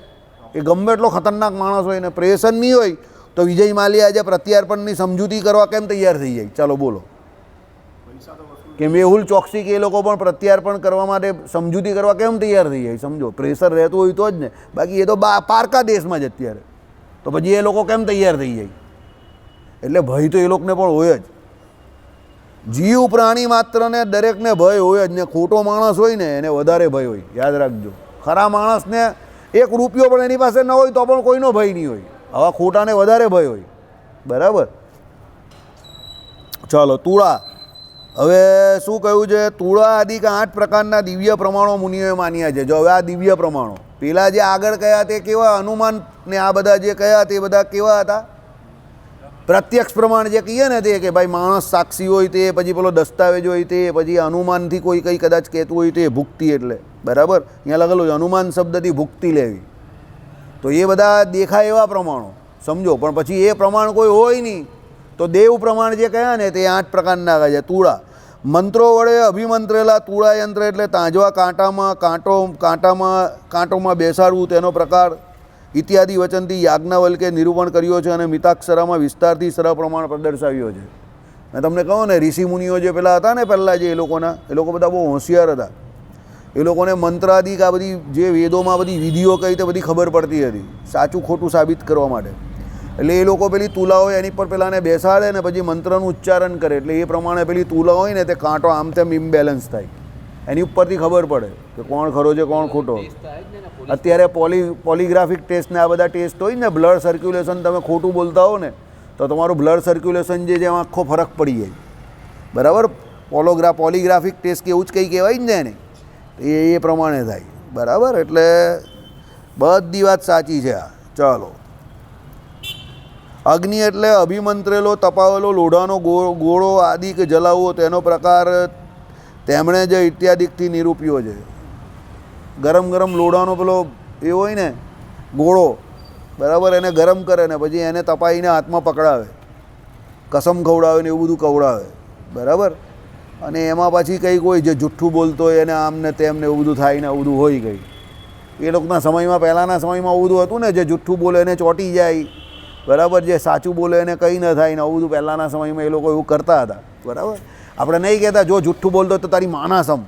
એ ગમે એટલો ખતરનાક માણસ હોય ને પ્રેશર નહીં હોય તો વિજય માલ્યા આજે પ્રત્યાર્પણની સમજૂતી કરવા કેમ તૈયાર થઈ જાય? ચાલો બોલો. કે મેહુલ ચોકસી કે એ લોકો પણ પ્રત્યાર્પણ કરવા માટે સમજૂતી કરવા કેમ તૈયાર થઈ જાય? સમજો, પ્રેશર રહેતું હોય તો જ ને. બાકી એ તો પારકા દેશમાં જ અત્યારે, તો પછી એ લોકો કેમ તૈયાર થઈ જાય? એટલે ભય તો એ લોકોને પણ હોય જ. જીવ પ્રાણી માત્રને દરેકને ભય હોય જ ને. ખોટો માણસ હોય ને એને વધારે ભય હોય, યાદ રાખજો. ખરા માણસને 1 રૂપિયો પણ એની પાસે ન હોય તો પણ કોઈનો ભય નહીં હોય. આવા ખોટાને વધારે ભય હોય. બરાબર, ચાલો તુળા. હવે શું કહ્યું છે? તુળા આદિ 8 પ્રકારના દિવ્ય પ્રમાણો મુનિઓએ માન્યા છે. જો હવે આ દિવ્ય પ્રમાણો પેલા જે આગળ કયા તે કેવા, હનુમાન ને આ બધા જે કયા તે બધા કેવા હતા? પ્રત્યક્ષ પ્રમાણ જે કહીએ ને તે કે ભાઈ માણસ સાક્ષી હોય તે, પછી પેલો દસ્તાવેજ હોય તે, પછી હનુમાનથી કોઈ કંઈ કદાચ કહેતું હોય તે ભુક્તિ, એટલે બરાબર અહીંયા લખેલું છે હનુમાન શબ્દથી ભુક્તિ લેવી. તો એ બધા દેખાય એવા પ્રમાણો સમજો. પણ પછી એ પ્રમાણ કોઈ હોય નહીં તો દેવ પ્રમાણ જે કયા ને તે 8 પ્રકારના આવે છે. તુળા મંત્રો વડે અભિમંત્રેલા તુળા યંત્ર એટલે તાંજવા કાંટોમાં બેસાડવું તેનો પ્રકાર ઇત્યાદિ વચનથી યાજ્ઞવલ્કે નિરૂપણ કર્યો છે અને મિતાક્ષરામાં વિસ્તારથી સરળ પ્રમાણ પ્રદર્શાવ્યો છે. મેં તમને કહું ને ઋષિ મુનિઓ જે પેલા હતા ને પહેલાં જે એ લોકો બધા બહુ હોશિયાર હતા. એ લોકોને મંત્રાદિક આ બધી જે વેદોમાં બધી વિધિઓ કઈ તે બધી ખબર પડતી હતી સાચું ખોટું સાબિત કરવા માટે. એટલે એ લોકો પેલી તુલા હોય એની પર પેલાને બેસાડે ને પછી મંત્રનું ઉચ્ચારણ કરે એટલે એ પ્રમાણે પેલી તુલા હોય ને તે કાંટો આમ તેમ ઇમ્બેલેન્સ થાય, એની ઉપરથી ખબર પડે કે કોણ ખરો છે કોણ ખોટો. અત્યારે પોલિગ્રાફિક ટેસ્ટ ને આ બધા ટેસ્ટ હોય ને, બ્લડ સર્ક્યુલેશન તમે ખોટું બોલતા હો ને તો તમારું બ્લડ સર્ક્યુલેશન જે એમાં આખો ફરક પડી જાય, બરાબર. પોલિગ્રાફિક ટેસ્ટ કે એવું જ કંઈ કહેવાય જ ને એને, એ પ્રમાણે થાય, બરાબર. એટલે બધી વાત સાચી છે આ. ચાલો અગ્નિ એટલે અભિમંત્રેલો તપાવેલો લોઢાનો ગોળો આદિ કે જલાવવો તેનો પ્રકાર તેમણે જે ઇત્યાદિકથી નિરૂપ્યો છે. ગરમ લોઢાનો પેલો એ હોય ને ગોળો, બરાબર, એને ગરમ કરે ને પછી એને તપાઈને હાથમાં પકડાવે, કસમ ખવડાવે ને એવું બધું ખવડાવે, બરાબર. અને એમાં પછી કંઈક હોય જે જુઠ્ઠું બોલતો હોય એને આમ ને તેમ ને એવું બધું થાય ને એવું બધું હોય કંઈ. એ લોકોના સમયમાં પહેલાંના સમયમાં આવું બધું હતું ને, જે જુઠ્ઠું બોલે એને ચોંટી જાય, બરાબર, જે સાચું બોલે એને કંઈ ન થાય ને આવું બધું પહેલાંના સમયમાં એ લોકો એવું કરતા હતા, બરાબર. આપણે નહીં કહેતા જો જુઠ્ઠું બોલતો તો તારી માના સમ,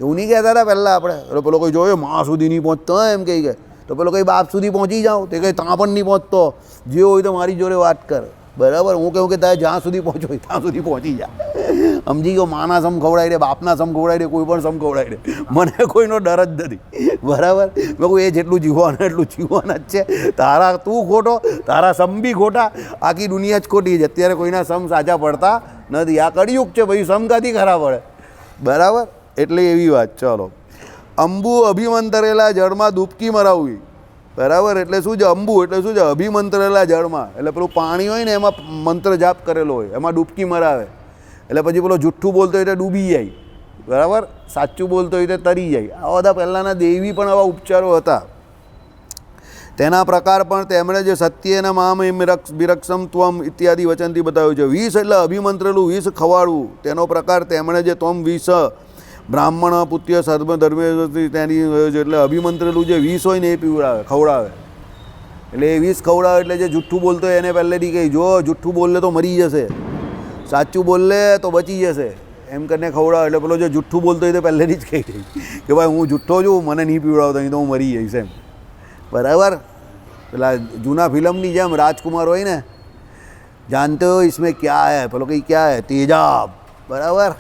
એવું નહીં કહેતા હતા પહેલાં આપણે. પેલો કોઈ જોયો મા સુધી નહીં પહોંચતો એમ કહી કે, તો પેલો કંઈ બાપ સુધી પહોંચી જાઓ તે કંઈ ત્યાં પણ નહીં પહોંચતો, જે હોય તો મારી જોડે વાત કર, બરાબર. હું કહું કે તારે જ્યાં સુધી પહોંચો ત્યાં સુધી પહોંચી જા, સમજી ગયો. માના સમ ખવડાવી દે, બાપના સમ ખવડાવી દે, કોઈ પણ સમ ખવડાવી દે, મને કોઈનો ડર જ નથી, બરાબર. મેં કહું એ જેટલું જીવવાનું એટલું જીવવાના જ છે. તારા તું ખોટો, તારા સમ બી ખોટા, આખી દુનિયા જ ખોટી છે. અત્યારે કોઈના સમ સાચા પડતા નથી. આ કળિયુગ છે ભાઈ, સમ કાથી ખરા પડે, બરાબર. એટલે એવી વાત. ચાલો અંબુ અભિમંતરેલા જળમાં ડૂબકી મરાવવી, બરાબર. એટલે શું છે અંબુ એટલે શું છે? અભિમંત્રેલા જળમાં, એટલે પેલું પાણી હોય ને એમાં મંત્ર જાપ કરેલો હોય એમાં ડૂબકી મરાવે એટલે પછી પેલો જુઠ્ઠું બોલતો હોય તો ડૂબી જાય, બરાબર. સાચું બોલતો હોય તો તરી જાય. આવા બધા પહેલાંના દેવી પણ આવા ઉપચારો હતા. તેના પ્રકાર પણ તેમણે જે સત્યેના મામ બિરક્ષમ ત્વમ ઇત્યાદિ વચનથી બતાવ્યું છે. વિષ એટલે અભિમંત્રેલું વિષ ખવાડવું, તેનો પ્રકાર તેમણે જે ત્વમ વિષ બ્રાહ્મણ પુત્ય સર્વ ધર્મે તેની એટલે અભિમંત્રેલું જે વિષ હોય ને એ પીવડાવે, ખવડાવે. એટલે એ વિષ ખવડાવે એટલે જે જુઠ્ઠું બોલતો હોય એને પહેલેથી કહી જો જુઠ્ઠું બોલે તો મરી જશે, સાચું બોલે તો બચી જશે, એમ કરીને ખવડાવે. એટલે પેલો જે જુઠ્ઠું બોલતો હોય તો પહેલેથી જ કહી દઈ કે ભાઈ હું જુઠ્ઠો છું, મને નહીં પીવડાવતો, નહીં તો હું મરી જઈશ એમ, બરાબર. પેલા જૂના ફિલ્મની જેમ રાજકુમાર હોય ને, જાનતે હો इसमें क्या है, પેલો કંઈ क्या है तेजाब, बराबर.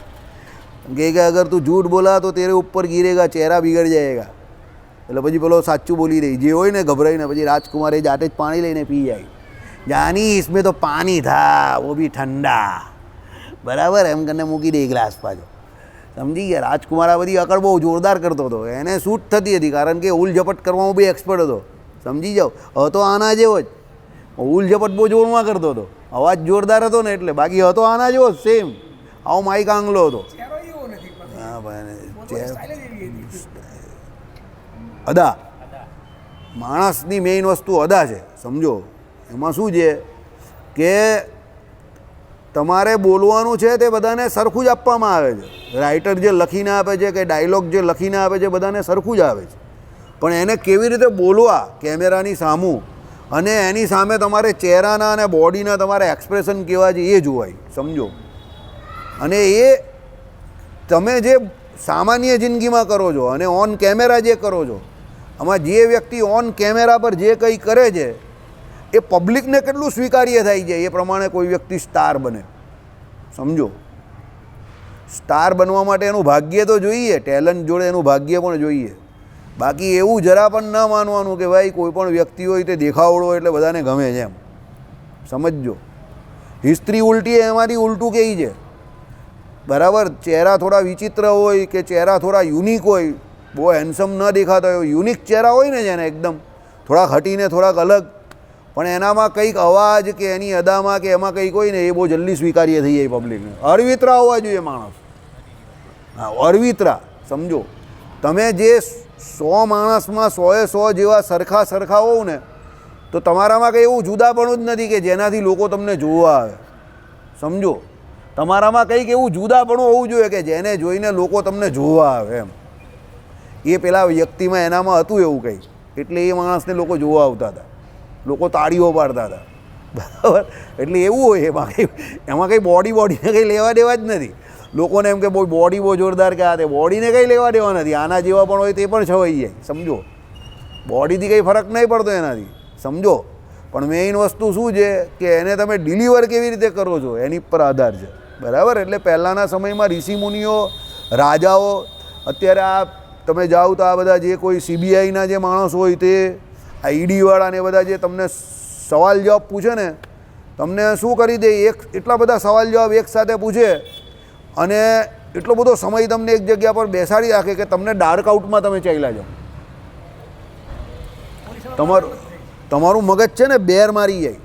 કે અગર તું झूठ बोला तो तेरे ऊपर गिरेगा, चेहरा बिगड़ जाएगा. એટલે પછી પેલો સાચું બોલી રહી જે હોય ને ગભરાઈને પછી રાજકુમાર એ જાતે જ પાણી લઈને પી જાય. જાની इसमें तो पानी था वो भी ठंडा, બરાબર. એમ કરીને મૂકી દે ગ્લાસ પાછો, સમજી ગયા. રાજકુમાર આ બધી અકળ બહુ જોરદાર કરતો હતો, એને શૂટ થતી હતી કારણ કે ઉલઝપટ કરવામાં બી એક્સપર્ટ હતો, સમજી જાઓ. હવે તો આના જેવો જ ઉલઝપટ બહુ જોરમાં કરતો હતો, અવાજ જોરદાર હતો ને એટલે, બાકી હતો આના જેવો સેમ, આવો માઇક આંગલો હતો. હા ભાઈ, અદા, માણસની મેઇન વસ્તુ અદા છે, સમજો. એમાં શું છે કે તમારે બોલવાનું છે તે બધાને સરખું જ આપવામાં આવે છે. રાઇટર જે લખીને આપે છે કે ડાયલોગ જે લખીને આપે છે બધાને સરખું જ આવે છે, પણ એને કેવી રીતે બોલવા કેમેરાની સામું અને એની સામે તમારે ચહેરાના અને બોડીના તમારે એક્સપ્રેશન કેવા છે એ જોવાય, સમજો. અને એ તમે જે સામાન્ય જિંદગીમાં કરો છો અને ઓન કેમેરા જે કરો છો, આમાં જે વ્યક્તિ ઓન કેમેરા પર જે કંઈ કરે છે એ પબ્લિકને કેટલું સ્વીકાર્ય થાય છે એ પ્રમાણે કોઈ વ્યક્તિ સ્ટાર બને, સમજો. સ્ટાર બનવા માટે એનું ભાગ્ય તો જોઈએ, ટેલેન્ટ જોડે એનું ભાગ્ય પણ જોઈએ. બાકી એવું જરા પણ ન માનવાનું કે ભાઈ કોઈ પણ વ્યક્તિ હોય તે દેખાવડો એટલે બધાને ગમે છે એમ, સમજજો. હિસ્ટ્રી ઉલટી એમાંથી ઉલટું કહે છે, બરાબર. ચહેરા થોડા વિચિત્ર હોય કે ચહેરા થોડા યુનિક હોય, બહુ હેન્ડસમ ન દેખાતા હોય, યુનિક ચહેરા હોય ને જેને એકદમ થોડાક હટીને થોડાક અલગ, પણ એનામાં કંઈક અવાજ કે એની અદામાં કે એમાં કંઈક હોય ને એ બહુ જલ્દી સ્વીકાર્ય થઈ જાય પબ્લિકને. અળવિતરા હોવા જોઈએ માણસ, હા અળવિતરા. સમજો તમે જે 100 માણસમાં 100 જેવા સરખા હોવ ને તો તમારામાં કંઈ એવું જુદાપણું જ નથી કે જેનાથી લોકો તમને જોવા આવે. સમજો તમારામાં કંઈક એવું જુદાપણું હોવું જોઈએ કે જેને જોઈને લોકો તમને જોવા આવે એમ. એ પેલા વ્યક્તિમાં એનામાં હતું એવું કંઈક, એટલે એ માણસને લોકો જોવા આવતા હતા, લોકો તાળીઓ પાડતા હતા, બરાબર. એટલે એવું હોય એમાં કંઈ બોડીને કંઈ લેવા દેવા જ નથી. લોકોને એમ કે બહુ બોડી બહુ જોરદાર કે આ તે બોડીને કંઈ લેવા દેવા નથી. આના જેવા પણ હોય તે પણ છવાઈ જાય. સમજો બોડીથી કંઈ ફરક નહીં પડતો એનાથી. સમજો પણ મેઇન વસ્તુ શું છે કે એને તમે ડિલિવર કેવી રીતે કરો છો એની પર આધાર છે, બરાબર. એટલે પહેલાંના સમયમાં ઋષિમુનિઓ, રાજાઓ, અત્યારે આ તમે જાઓ તો આ બધા જે કોઈ CBIના જે માણસ હોય તે, આ ઈડીવાળા ને બધા જે તમને સવાલ જવાબ પૂછે ને, તમને શું કરી દે, એટલા બધા સવાલ જવાબ એકસાથે પૂછે અને એટલો બધો સમય તમને એક જગ્યા પર બેસાડી રાખે કે તમને ડાર્ક આઉટમાં તમે ચાલ્યા જાઓ. તમારું મગજ છે ને બેર મારી જાય.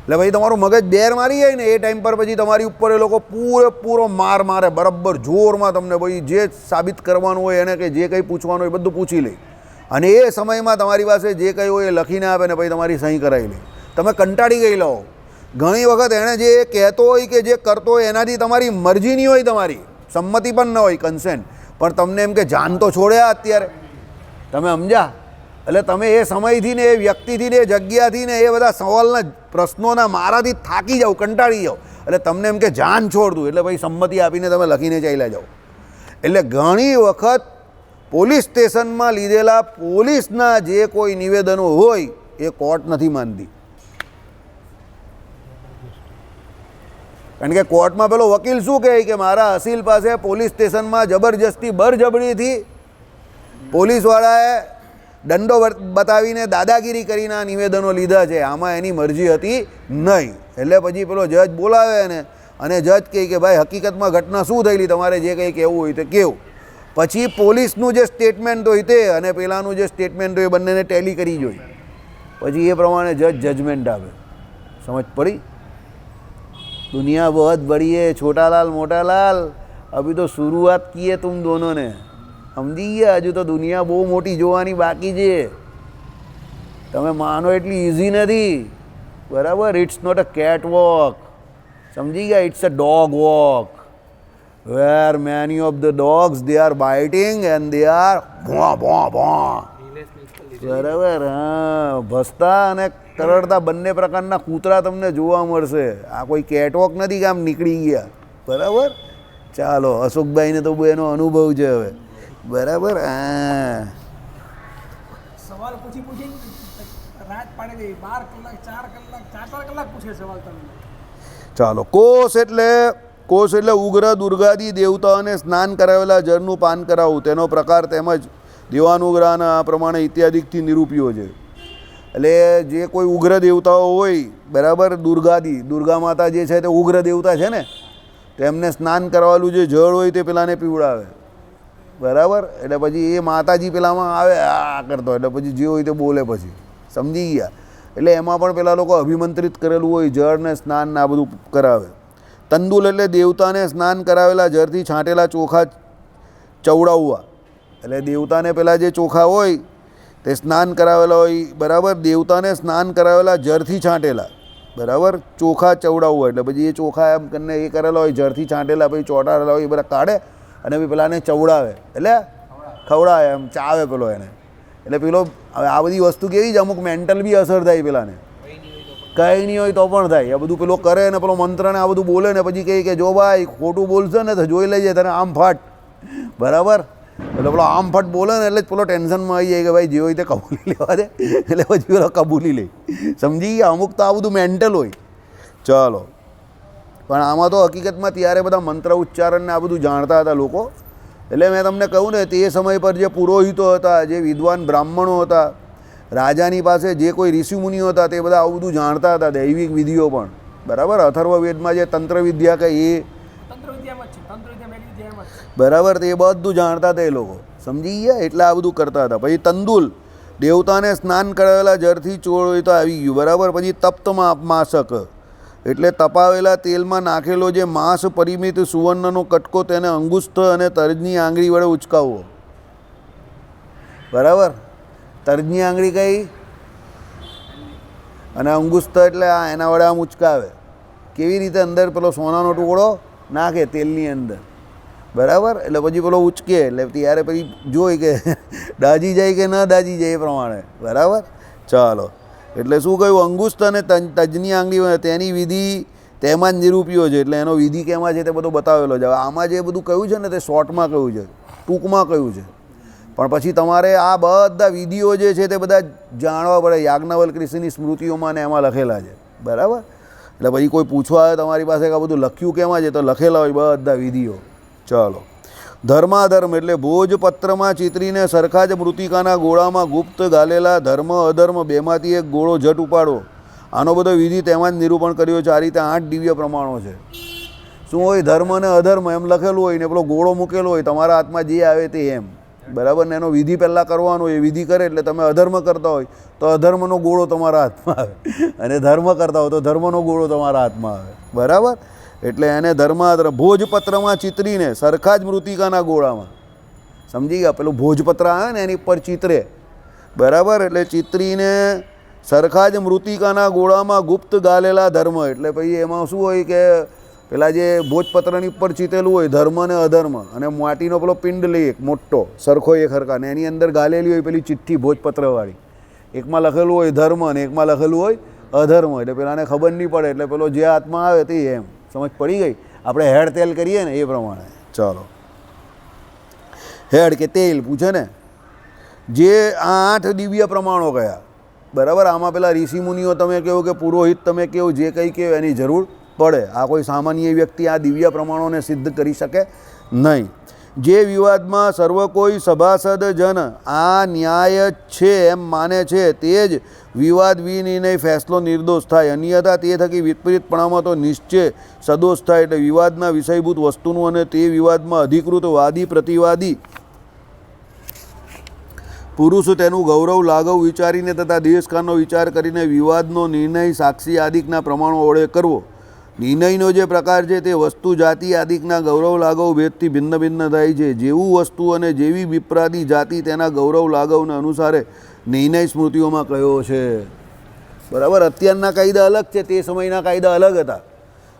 એટલે ભાઈ તમારું મગજ બેર મારી જાય ને એ ટાઈમ પર પછી તમારી ઉપર એ લોકો પૂરેપૂરો મારે બરાબર જોરમાં તમને ભાઈ જે સાબિત કરવાનું હોય એને કે જે કંઈ પૂછવાનું હોય બધું પૂછી લે, અને એ સમયમાં તમારી પાસે જે કંઈ હોય એ લખીને આપે ને પછી તમારી સહી કરાવી લે. તમે કંટાળી ગયેલા હો. ઘણી વખત એણે જે કહેતો હોય કે જે કરતો હોય એનાથી તમારી મરજી નહીં હોય, તમારી સંમતિ પણ ન હોય, કન્સેન્ટ, પણ તમને એમ કે જાન તો છોડ્યા અત્યારે, તમે સમજ્યા. એટલે તમે એ સમયથી ને એ વ્યક્તિથી ને એ જગ્યાથી ને એ બધા સવાલના પ્રશ્નોના મારાથી થાકી જાઓ, કંટાળી જાઓ, એટલે તમને એમ કે જાન છોડતું, એટલે ભાઈ સંમતિ આપીને તમે લખીને ચાલ્યા જાઓ. એટલે ઘણી વખત પોલીસ સ્ટેશનમાં લીધેલા પોલીસના જે કોઈ નિવેદનો હોય એ કોર્ટ નથી માનતી. કારણ કે કોર્ટમાં પેલો વકીલ શું કહે કે મારા અસીલ પાસે પોલીસ સ્ટેશનમાં જબરજસ્તી બળજબરીથી પોલીસવાળાએ દંડો બતાવીને દાદાગીરી કરીને આ નિવેદનો લીધા છે, આમાં એની મરજી હતી નહીં. એટલે પછી પેલો જજ બોલાવે ને અને જજ કહે કે ભાઈ હકીકતમાં ઘટના શું થયેલી, તમારે જે કંઈ કહેવું હોય તે કહેવું. પછી પોલીસનું જે સ્ટેટમેન્ટ હોય તે અને પેલાનું જે સ્ટેટમેન્ટ હોય એ બંનેને ટેલી કરી જોઈએ, પછી એ પ્રમાણે જજ જજમેન્ટ આપે. સમજ પડી? दुनिया बहुत बड़ी है छोटालाल मोटालाल, अभी तो शुरुआत की है तुम दोनों ने, समझी ગયા? હજુ તો દુનિયા બહુ મોટી જોવાની બાકી છે. તમે માનો એટલી ઇઝી નથી, બરાબર. It's not a cat walk, સમજી ગયા? It's a dog walk where many of the dogs they are biting and they are ભોં, બરાબર. હા, ભસતા અને કરડતા બંને પ્રકારના કૂતરા તમને જોવા મળશે. આ કોઈ કેટવોક નથી કે આમ નીકળી ગયા, બરાબર. ચાલો, અશોકભાઈને તો એનો અનુભવ છે હવે, બરાબર. હા, સવાલ પૂછી રાત પાડી દે, 12 કલાક 4 કલાક 4 કલાક પૂછે સવાલ તમને. ચાલો. કોષ એટલે ઉગ્ર દુર્ગાદી દેવતાઓને સ્નાન કરાવેલા જળનું પાન કરાવવું, તેનો પ્રકાર તેમજ દેવાનુગ્રહના આ પ્રમાણે ઇત્યાદિકથી નિરૂપ્યો છે. એટલે જે કોઈ ઉગ્ર દેવતાઓ હોય, બરાબર, દુર્ગા માતા જે છે તે ઉગ્ર દેવતા છે ને, તો એમને સ્નાન કરવાલું જે જળ હોય તે પેલાને પીવડાવે, બરાબર. એટલે પછી એ માતાજી પેલામાં આવે આ કરતો, એટલે પછી જે હોય તે બોલે, પછી સમજી ગયા. એટલે એમાં પણ પેલા લોકો અભિમંત્રિત કરેલું હોય, જળ ને સ્નાન ને આ બધું કરાવે. તંદુલ એટલે દેવતાને સ્નાન કરાવેલા જળથી છાંટેલા ચોખા ચવડાવવા. એટલે દેવતાને પેલા જે ચોખા હોય તે સ્નાન કરાવેલા હોય, બરાબર. દેવતાને સ્નાન કરાવેલા જળથી છાંટેલા, બરાબર, ચોખા ચવડાવવા. એટલે પછી એ ચોખા એમ કરીને એ કરેલા હોય જળથી છાંટેલા, પછી ચોંટાડેલા હોય એ બધા કાઢે અને પછી પેલાને ચવડાવે, એટલે ખવડાવે, એમ ચાવે પેલો એને. એટલે પેલો હવે આ બધી વસ્તુ કેવી છે, અમુક મેન્ટલ બી અસર થાય પેલાને, કંઈ નહીં હોય તો પણ થાય. આ બધું પેલો કરે ને પેલો મંત્રને આ બધું બોલે ને પછી કહે કે જો ભાઈ ખોટું બોલશે ને તો જોઈ લેજે તને આમ ફાટ, બરાબર. એટલે પેલો આમ ફટ બોલે ને એટલે જ પેલો ટેન્શનમાં આવી જાય કે ભાઈ જે હોય તે કબૂલી લેવા દે, એટલે પછી પેલો કબૂલી લે. સમજી ગયા? અમુક તો આ બધું મેન્ટલ હોય. ચાલો, પણ આમાં તો હકીકતમાં ત્યારે બધા મંત્ર ઉચ્ચારણને આ બધું જાણતા હતા લોકો. એટલે મેં તમને કહું ને તે સમય પર જે પુરોહિતો હતા, જે વિદ્વાન બ્રાહ્મણો હતા, રાજાની પાસે જે કોઈ ઋષિમુનિઓ હતા તે બધા આવું બધું જાણતા હતા, દૈવિક વિધિઓ પણ, બરાબર. અથર્વવેદમાં જે તંત્ર વિદ્યા કહી એ તંત્ર વિદ્યામાં જ છે, તંત્ર વિદ્યા મેરી વિદ્યામાં જ છે. બરાબર, તે બધું જાણતા હતા એ લોકો, સમજી ગયા, એટલે આ બધું કરતા હતા. પછી તંદુલ, દેવતાને સ્નાન કરાવેલા જળથી ચોળોય તો આવી ગયું, બરાબર. પછી તપ્ત માસક એટલે તપાવેલા તેલમાં નાખેલો જે માંસ પરિમિત સુવર્ણનો કટકો, તેને અંગુષ્ઠ અને તર્જની આંગળી વડે ઉચકાવવો, બરાબર. તર્જની આંગળી કઈ અને અંગુષ્ઠ એટલે આ એના વડે આમ ઉચકાવે. કેવી રીતે? અંદર પેલો સોનાનો ટુકડો નાખે તેલની અંદર, બરાબર. એટલે પછી પેલો ઉચકે, એટલે ત્યારે પછી જોઈ કે દાજી જાય કે ન દાજી જાય એ પ્રમાણે, બરાબર. ચાલો, એટલે શું કહ્યું? અંગુષ્ઠ અને તજની આંગળી તેની વિધિ તેમાં જ નિરૂપ્યો છે, એટલે એનો વિધિ કેમાં છે તે બધો બતાવેલો છે. આમાં જે બધું કહ્યું છે ને તે શોર્ટમાં કહ્યું છે, ટૂંકમાં કહ્યું છે, પણ પછી તમારે આ બધા વિધિઓ જે છે તે બધા જાણવા પડે. યાજ્ઞવલ્ક્ય ઋષિની સ્મૃતિઓમાં ને એમાં લખેલા છે, બરાબર. એટલે પછી કોઈ પૂછવા આવે તમારી પાસે કે આ બધું લખ્યું કેમાં છે, તો લખેલા હોય બધા વિધિઓ. ચાલો, ધર્માધર્મ એટલે ભોજપત્રમાં ચિતરીને સરખા જ મૃતિકાના ગોળામાં ગુપ્ત ગાલેલા ધર્મ અધર્મ બેમાંથી એક ગોળો જટ ઉપાડો. આનો બધો વિધિ તેમાં જ નિરૂપણ કર્યો છે. આ રીતે 8 દિવ્ય પ્રમાણો છે. શું હોય? ધર્મ અને અધર્મ એમ લખેલું હોય ને પેલો ગોળો મૂકેલો હોય, તમારા હાથમાં જે આવે તે એમ, બરાબર. ને એનો વિધિ પહેલાં કરવાનો હોય, એ વિધિ કરે એટલે તમે અધર્મ કરતા હોય તો અધર્મનો ગોળો તમારા હાથમાં આવે, અને ધર્મ કરતા હોય તો ધર્મનો ગોળો તમારા હાથમાં આવે, બરાબર. એટલે એને ધર્માધર્મ ભોજપત્રમાં ચિતરીને સરખા જ મૃતિકાના ગોળામાં, સમજી ગયા? પેલું ભોજપત્ર આવે ને એની પર ચિતરે, બરાબર. એટલે ચિતરીને સરખા જ મૃતિકાના ગોળામાં ગુપ્ત ગાલેલા ધર્મ, એટલે પછી એમાં શું હોય કે પેલા જે ભોજપત્રની ઉપર ચિતેલું હોય ધર્મ અને અધર્મ, અને માટીનો પેલો પિંડ લઈએ મોટો સરખો એક હરખા, ને એની અંદર ગાલેલી હોય પેલી ચિઠ્ઠી ભોજપત્રવાળી, એકમાં લખેલું હોય ધર્મ અને એકમાં લખેલું હોય અધર્મ. એટલે પેલાને ખબર નહીં પડે, એટલે પેલો જે હાથમાં આવે તે એમ, સમજ પડી ગઈ? આપણે હેડ તેલ કરીએ ને એ પ્રમાણે. ચાલો, હેડ કે તેલ પૂછે ને, જે આ 8 દિવ્ય પ્રમાણો કયા, બરાબર. આમાં પેલા ઋષિમુનિઓ તમે કહો કે પુરોહિત તમે કહો, જે કંઈ કહો એની જરૂર પડે. આ કોઈ સામાન્ય વ્યક્તિ આ દિવ્ય પ્રમાણોને સિદ્ધ કરી શકે નહીં. જે વિવાદમાં સર્વ કોઈ સભાસદ જન આ ન્યાય છે એમ માને છે, તે જ વિવાદ વિનિર્ણય ફેસલો નિર્દોષ થાય. અન્યથા તે થકી વિપરીતપણામાં તો નિશ્ચય સદોષ થાય. એટલે વિવાદના વિષયભૂત વસ્તુનું અને તે વિવાદમાં અધિકૃત વાદી પ્રતિવાદી પુરુષ તેનું ગૌરવ લાઘવ વિચારીને તથા દેશકાળનો વિચાર કરીને વિવાદનો નિર્ણય સાક્ષી આદિકના પ્રમાણો વડે કરવો. નિર્ણયનો જે પ્રકાર છે તે વસ્તુ જાતિ આદિકના ગૌરવ લાઘવ ભેદથી ભિન્ન ભિન્ન થાય છે. જેવું વસ્તુ અને જેવી વિપ્રાદી જાતિ તેના ગૌરવ લાઘવને અનુસારે નિર્ણય સ્મૃતિઓમાં કયો છે, બરાબર. અત્યારના કાયદા અલગ છે, તે સમયના કાયદા અલગ હતા.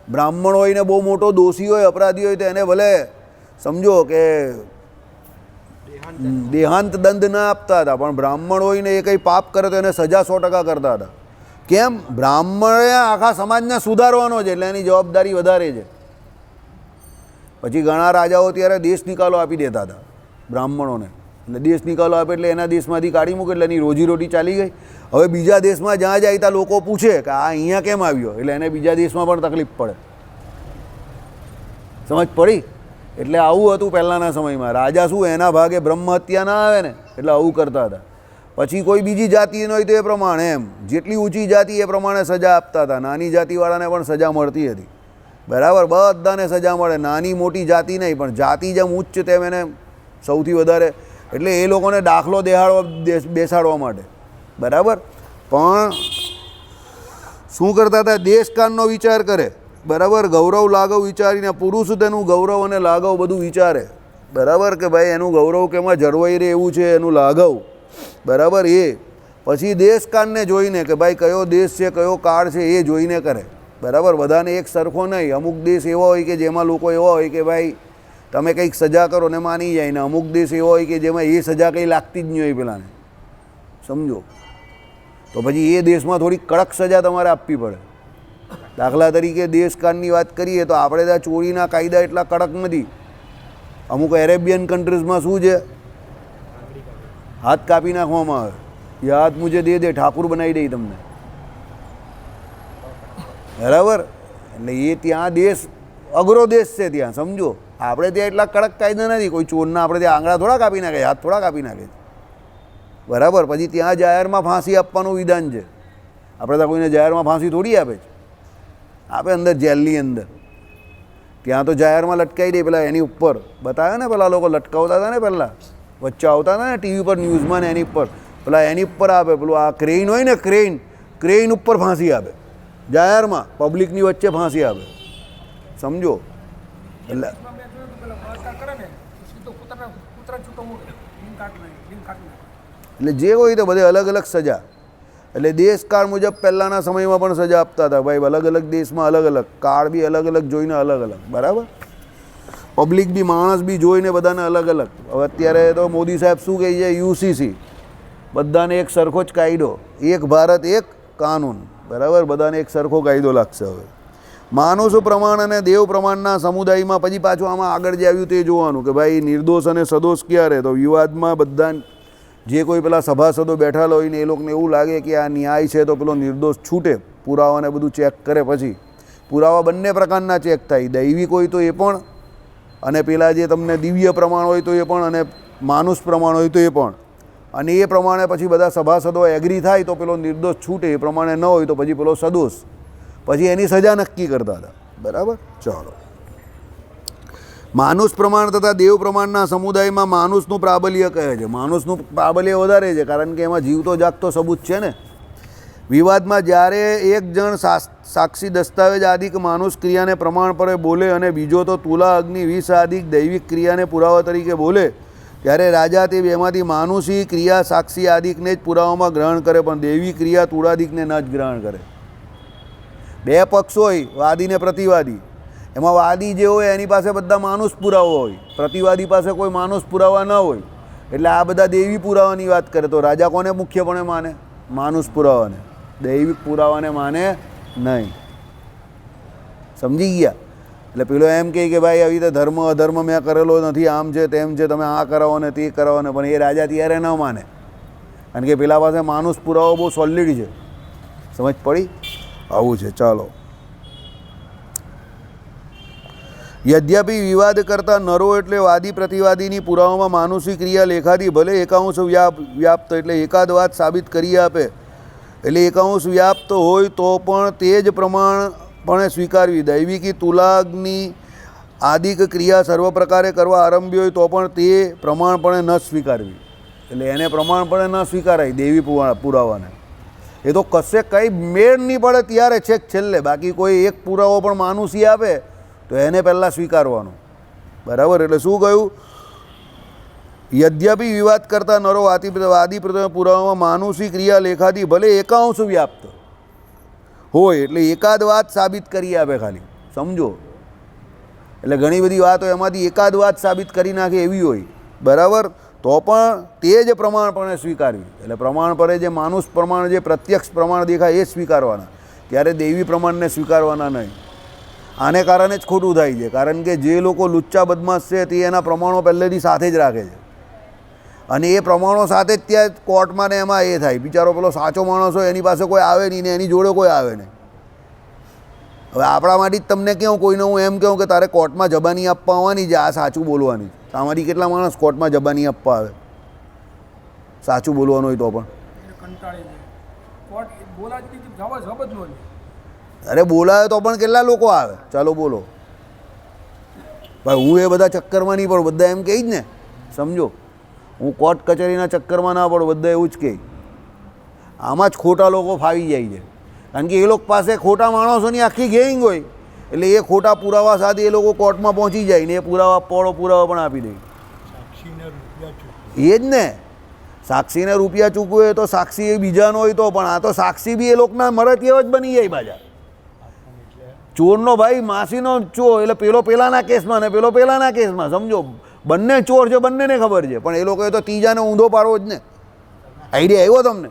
બ્રાહ્મણ હોય ને બહુ મોટો દોષી હોય, અપરાધી હોય, તો એને ભલે સમજો કે દેહાંત દંડ ના આપતા હતા, પણ બ્રાહ્મણ હોય ને એ કંઈ પાપ કરે તો એને સજા 100% કરતા હતા. કેમ? બ્રાહ્મણે આખા સમાજને સુધારવાનો છે, એટલે એની જવાબદારી વધારે છે. પછી ઘણા રાજાઓ ત્યારે દેશ નિકાલો આપી દેતા હતા બ્રાહ્મણોને, એટલે દેશ નિકાલો આપે એટલે એના દેશમાંથી કાઢી મૂકે, એટલે એની રોજીરોટી ચાલી ગઈ. હવે બીજા દેશમાં જ્યાં જાય ત્યાં લોકો પૂછે કે આ અહીંયા કેમ આવ્યો, એટલે એને બીજા દેશમાં પણ તકલીફ પડે. સમજ પડી? એટલે આવું હતું પહેલાંના સમયમાં. રાજા શું એના ભાગે બ્રહ્મ હત્યા ના આવે ને, એટલે આવું કરતા હતા. પછી કોઈ બીજી જાતિનો હોય તો એ પ્રમાણે એમ, જેટલી ઊંચી જાતિ એ પ્રમાણે સજા આપતા હતા. નાની જાતિવાળાને પણ સજા મળતી હતી, બરાબર. બધાને સજા મળે, નાની મોટી જાતિ નહીં, પણ જાતિ જેમ ઉચ્ચ તેમ એને સૌથી વધારે, એટલે એ લોકોને દાખલો બેસાડવા માટે, બરાબર. પણ શું કરતા હતા? દેશકાળનો વિચાર કરે, બરાબર. ગૌરવ લાઘવ વિચારીને પુરુષ તેનું ગૌરવ અને લાઘવ બધું વિચારે, બરાબર, કે ભાઈ એનું ગૌરવ કેમાં જળવાઈ રહે એવું છે, એનું લાઘવ, બરાબર. એ પછી દેશકાળને જોઈને કે ભાઈ કયો દેશ છે, કયો કાળ છે, એ જોઈને કરે, બરાબર. બધાને એક સરખો નહીં. અમુક દેશ એવા હોય કે જેમાં લોકો એવા હોય કે ભાઈ તમે કંઈક સજા કરો ને માની જાય, ને અમુક દેશ એવા હોય કે જેમાં એ સજા કંઈ લાગતી જ નહીં હોય પેલાને, સમજો. તો પછી એ દેશમાં થોડી કડક સજા તમારે આપવી પડે. દાખલા તરીકે દેશકાળની વાત કરીએ તો આપણે ત્યાં ચોરીના કાયદા એટલા કડક નથી. અમુક એરેબિયન કન્ટ્રીઝમાં શું છે, હાથ કાપી નાખવામાં આવે, એ હાથ મુજે દે દે, ઠાકુર બનાવી દે તમને, બરાબર. એટલે એ ત્યાં દેશ અઘરો દેશ છે ત્યાં, સમજો. આપણે ત્યાં એટલા કડક કાયદા નથી. કોઈ ચોરના આપણે ત્યાં આંગળા થોડા કાપી નાખે, હાથ થોડા કાપી નાખે, બરાબર. પછી ત્યાં જાહેરમાં ફાંસી આપવાનું વિધાન છે. આપણે તો કોઈને જાહેરમાં ફાંસી થોડી આપે છે, આપે અંદર જેલની અંદર. ત્યાં તો જાહેરમાં લટકાવી દે. પેલા એની ઉપર બતાવે ને, પેલા લોકો લટકાવતા હતા ને પહેલાં, વચ્ચે આવતા હતા ને ટીવી પર, ન્યૂઝમાં ને એની ઉપર, પેલા એની ઉપર આપે. પેલું આ ક્રેઇન હોય ને, ક્રેઇન ઉપર ફાંસી આપે જાહેરમાં, પબ્લિકની વચ્ચે ફાંસી આપે. સમજો. એટલે મેં જોયું કે પેલા બળાત્કાર કરે ને તો સીધો કૂતરા છૂટો મૂકે, લીમ કાઢી નાખે. એટલે જે હોય તો બધે અલગ અલગ સજા. એટલે દેશકાળ મુજબ પહેલાંના સમયમાં પણ સજા આપતા હતા ભાઈ. અલગ અલગ દેશમાં અલગ અલગ કાળ બી અલગ અલગ જોઈને અલગ અલગ. બરાબર. પબ્લિક બી, માણસ બી જોઈને બધાને અલગ અલગ. હવે અત્યારે તો મોદી સાહેબ શું કહે છે? યુસીસી, બધાને એક સરખો જ કાયદો, એક ભારત એક કાનૂન. બરાબર. બધાને એક સરખો કાયદો લાગશે હવે. માનુષ પ્રમાણ અને દેવ પ્રમાણના સમુદાયમાં પછી પાછું આમાં આગળ જે આવ્યું તે જોવાનું કે ભાઈ નિર્દોષ અને સદોષ ક્યારે? તો વિવાદમાં બધા જે કોઈ પેલા સભાસદો બેઠેલા હોય ને એ લોકોને એવું લાગે કે આ ન્યાય છે તો પેલો નિર્દોષ છૂટે, પુરાવાને બધું ચેક કરે. પછી પુરાવા બંને પ્રકારના ચેક થાય, દૈવિક હોય તો એ પણ, અને પેલા જે તમને દિવ્ય પ્રમાણ હોય તો એ પણ, અને માનુષ પ્રમાણ હોય તો એ પણ. અને એ પ્રમાણે પછી બધા સભાસદો એગ્રી થાય તો પેલો નિર્દોષ છૂટે, એ પ્રમાણે ન હોય તો પછી પેલો સદોષ. પછી એની સજા નક્કી કરતા હતા. બરાબર. ચાલો. માનુષ પ્રમાણ તથા દેવ પ્રમાણના સમુદાયમાં માનુષનું પ્રાબલ્ય કહે છે. માનુષનું પ્રાબલ્ય વધારે છે કારણ કે એમાં જીવતો જાગતો સબૂત છે ને. વિવાદમાં જ્યારે એક જણ સાક્ષી દસ્તાવેજ આદિક માનુષ ક્રિયાને પ્રમાણપરે બોલે અને બીજો તો તુલા અગ્નિ વિષ આદિક દૈવિક ક્રિયાને પુરાવા તરીકે બોલે, ત્યારે રાજા તે બેમાંથી માનુષી ક્રિયા સાક્ષી આદિકને જ પુરાવામાં ગ્રહણ કરે, પણ દૈવી ક્રિયા તુલાદિકને ન જ ગ્રહણ કરે. બે પક્ષ હોય, વાદી ને પ્રતિવાદી. એમાં વાદી જે હોય એની પાસે બધા માનુષ પુરાવા હોય, પ્રતિવાદી પાસે કોઈ માનુષ પુરાવા ન હોય. એટલે આ બધા દૈવી પુરાવાની વાત કરે. તો રાજા કોને મુખ્યપણે માને? માનુષ પુરાવાને. દૈવિક પુરાવાને માને નહીં. સમજી ગયા? એટલે પેલો એમ કહે કે ભાઈ આવી રીતે ધર્મ અધર્મ મેં કરેલો નથી, આમ છે તેમ છે, તમે આ કરાવો ને તે કરાવો ને, પણ એ રાજા ત્યારે ન માને કારણ કે પેલા પાસે માનુષ પુરાવો બહુ સોલિડ છે. સમજ પડી? આવું છે. ચાલો. યદ્યપિ વિવાદ કરતા નરો એટલે વાદી પ્રતિવાદીની પુરાવામાં માનુષી ક્રિયા લેખાથી ભલે એકાંશ વ્યાપ્ત એટલે એકાદ વાત સાબિત કરી આપે, એટલે એકાંશ વ્યાપ્ત હોય તો પણ તે જ પ્રમાણપણે સ્વીકારવી. દૈવિકી તુલાગ્નિ આદિક ક્રિયા સર્વ પ્રકારે કરવા આરંભી હોય તો પણ તે પ્રમાણપણે ન સ્વીકારવી. એટલે એને પ્રમાણપણે ન સ્વીકારાય દેવી પુરાવાને. એ તો કશે કંઈ મેળ નહીં પડે ત્યારે છેક છેલ્લે. બાકી કોઈ એક પુરાવો પણ માનુષી આપે તો એને પહેલાં સ્વીકારવાનો. બરાબર. એટલે શું કહ્યું? યદ્યપિ વિવાદ કરતા નરો વાદી પુરાવામાં માનુષી ક્રિયા લેખાથી ભલે એકાંશ વ્યાપ્ત હોય એટલે એકાદ વાત સાબિત કરી આપે ખાલી. સમજો? એટલે ઘણી બધી વાતો એમાંથી એકાદ વાત સાબિત કરી નાખે એવી હોય. બરાબર. તો પણ તે જ પ્રમાણપણે સ્વીકારવી. એટલે પ્રમાણપણે જે માનુષ પ્રમાણ, જે પ્રત્યક્ષ પ્રમાણ દેખાય એ સ્વીકારવાના, ત્યારે દૈવી પ્રમાણને સ્વીકારવાના નહીં. આને કારણે જ ખોટું થાય છે. કારણ કે જે લોકો લુચ્ચા બદમાશ છે તે એના પ્રમાણો પહેલેથી સાથે જ રાખે છે, અને એ પ્રમાણો સાથે જ ત્યાં કોર્ટમાં ને એમાં એ થાય. બિચારો પેલો સાચો માણસ હોય એની પાસે કોઈ આવે નહીં ને એની જોડે કોઈ આવે નહીં. હવે આપણા માટે જ તમને કહું, કોઈને હું એમ કહું કે તારે કોર્ટમાં જબાની આપવા આવવાની છે, આ સાચું બોલવાની. તમારી કેટલા માણસ કોર્ટમાં જબાની આપવા આવે સાચું બોલવાનું હોય તો પણ? કંટાળી કોર્ટ બોલાતી જવા જબ જ ન લે. અરે બોલાવે તો પણ કેટલા લોકો આવે? ચાલો બોલો ભાઈ. હું એ બધા ચક્કરમાં નહીં પડું. બધા એમ કહે જ ને. સમજો? હું કોર્ટ કચેરીના ચક્કરમાં ના પડું. બધા એવું જ કહે. આમાં જ ખોટા લોકો ફાવી જાય છે. કારણ કે એ લોકો પાસે ખોટા માણસોની આખી ગેંગ હોય, એટલે એ ખોટા પુરાવા સાથે એ લોકો કોર્ટમાં પહોંચી જાય ને એ પુરાવા પુરાવા પણ આપી દે. એ જ ને. સાક્ષીને રૂપિયા ચૂકવે તો સાક્ષી એ બીજાનો હોય તો પણ, આ તો સાક્ષી બી એ લોકોના મરતિયા જ બની જાય પાછા. ચોરનો ભાઈ માસીનો ચોર, એટલે પેલો પેલાના કેસમાં ને પેલો પેલાના કેસમાં. સમજો? બંને ચોર છે, બંનેને ખબર છે, પણ એ લોકોએ તો ત્રીજાને ઊંધો પાડવો જ ને. આઈડિયા આવ્યો તમને?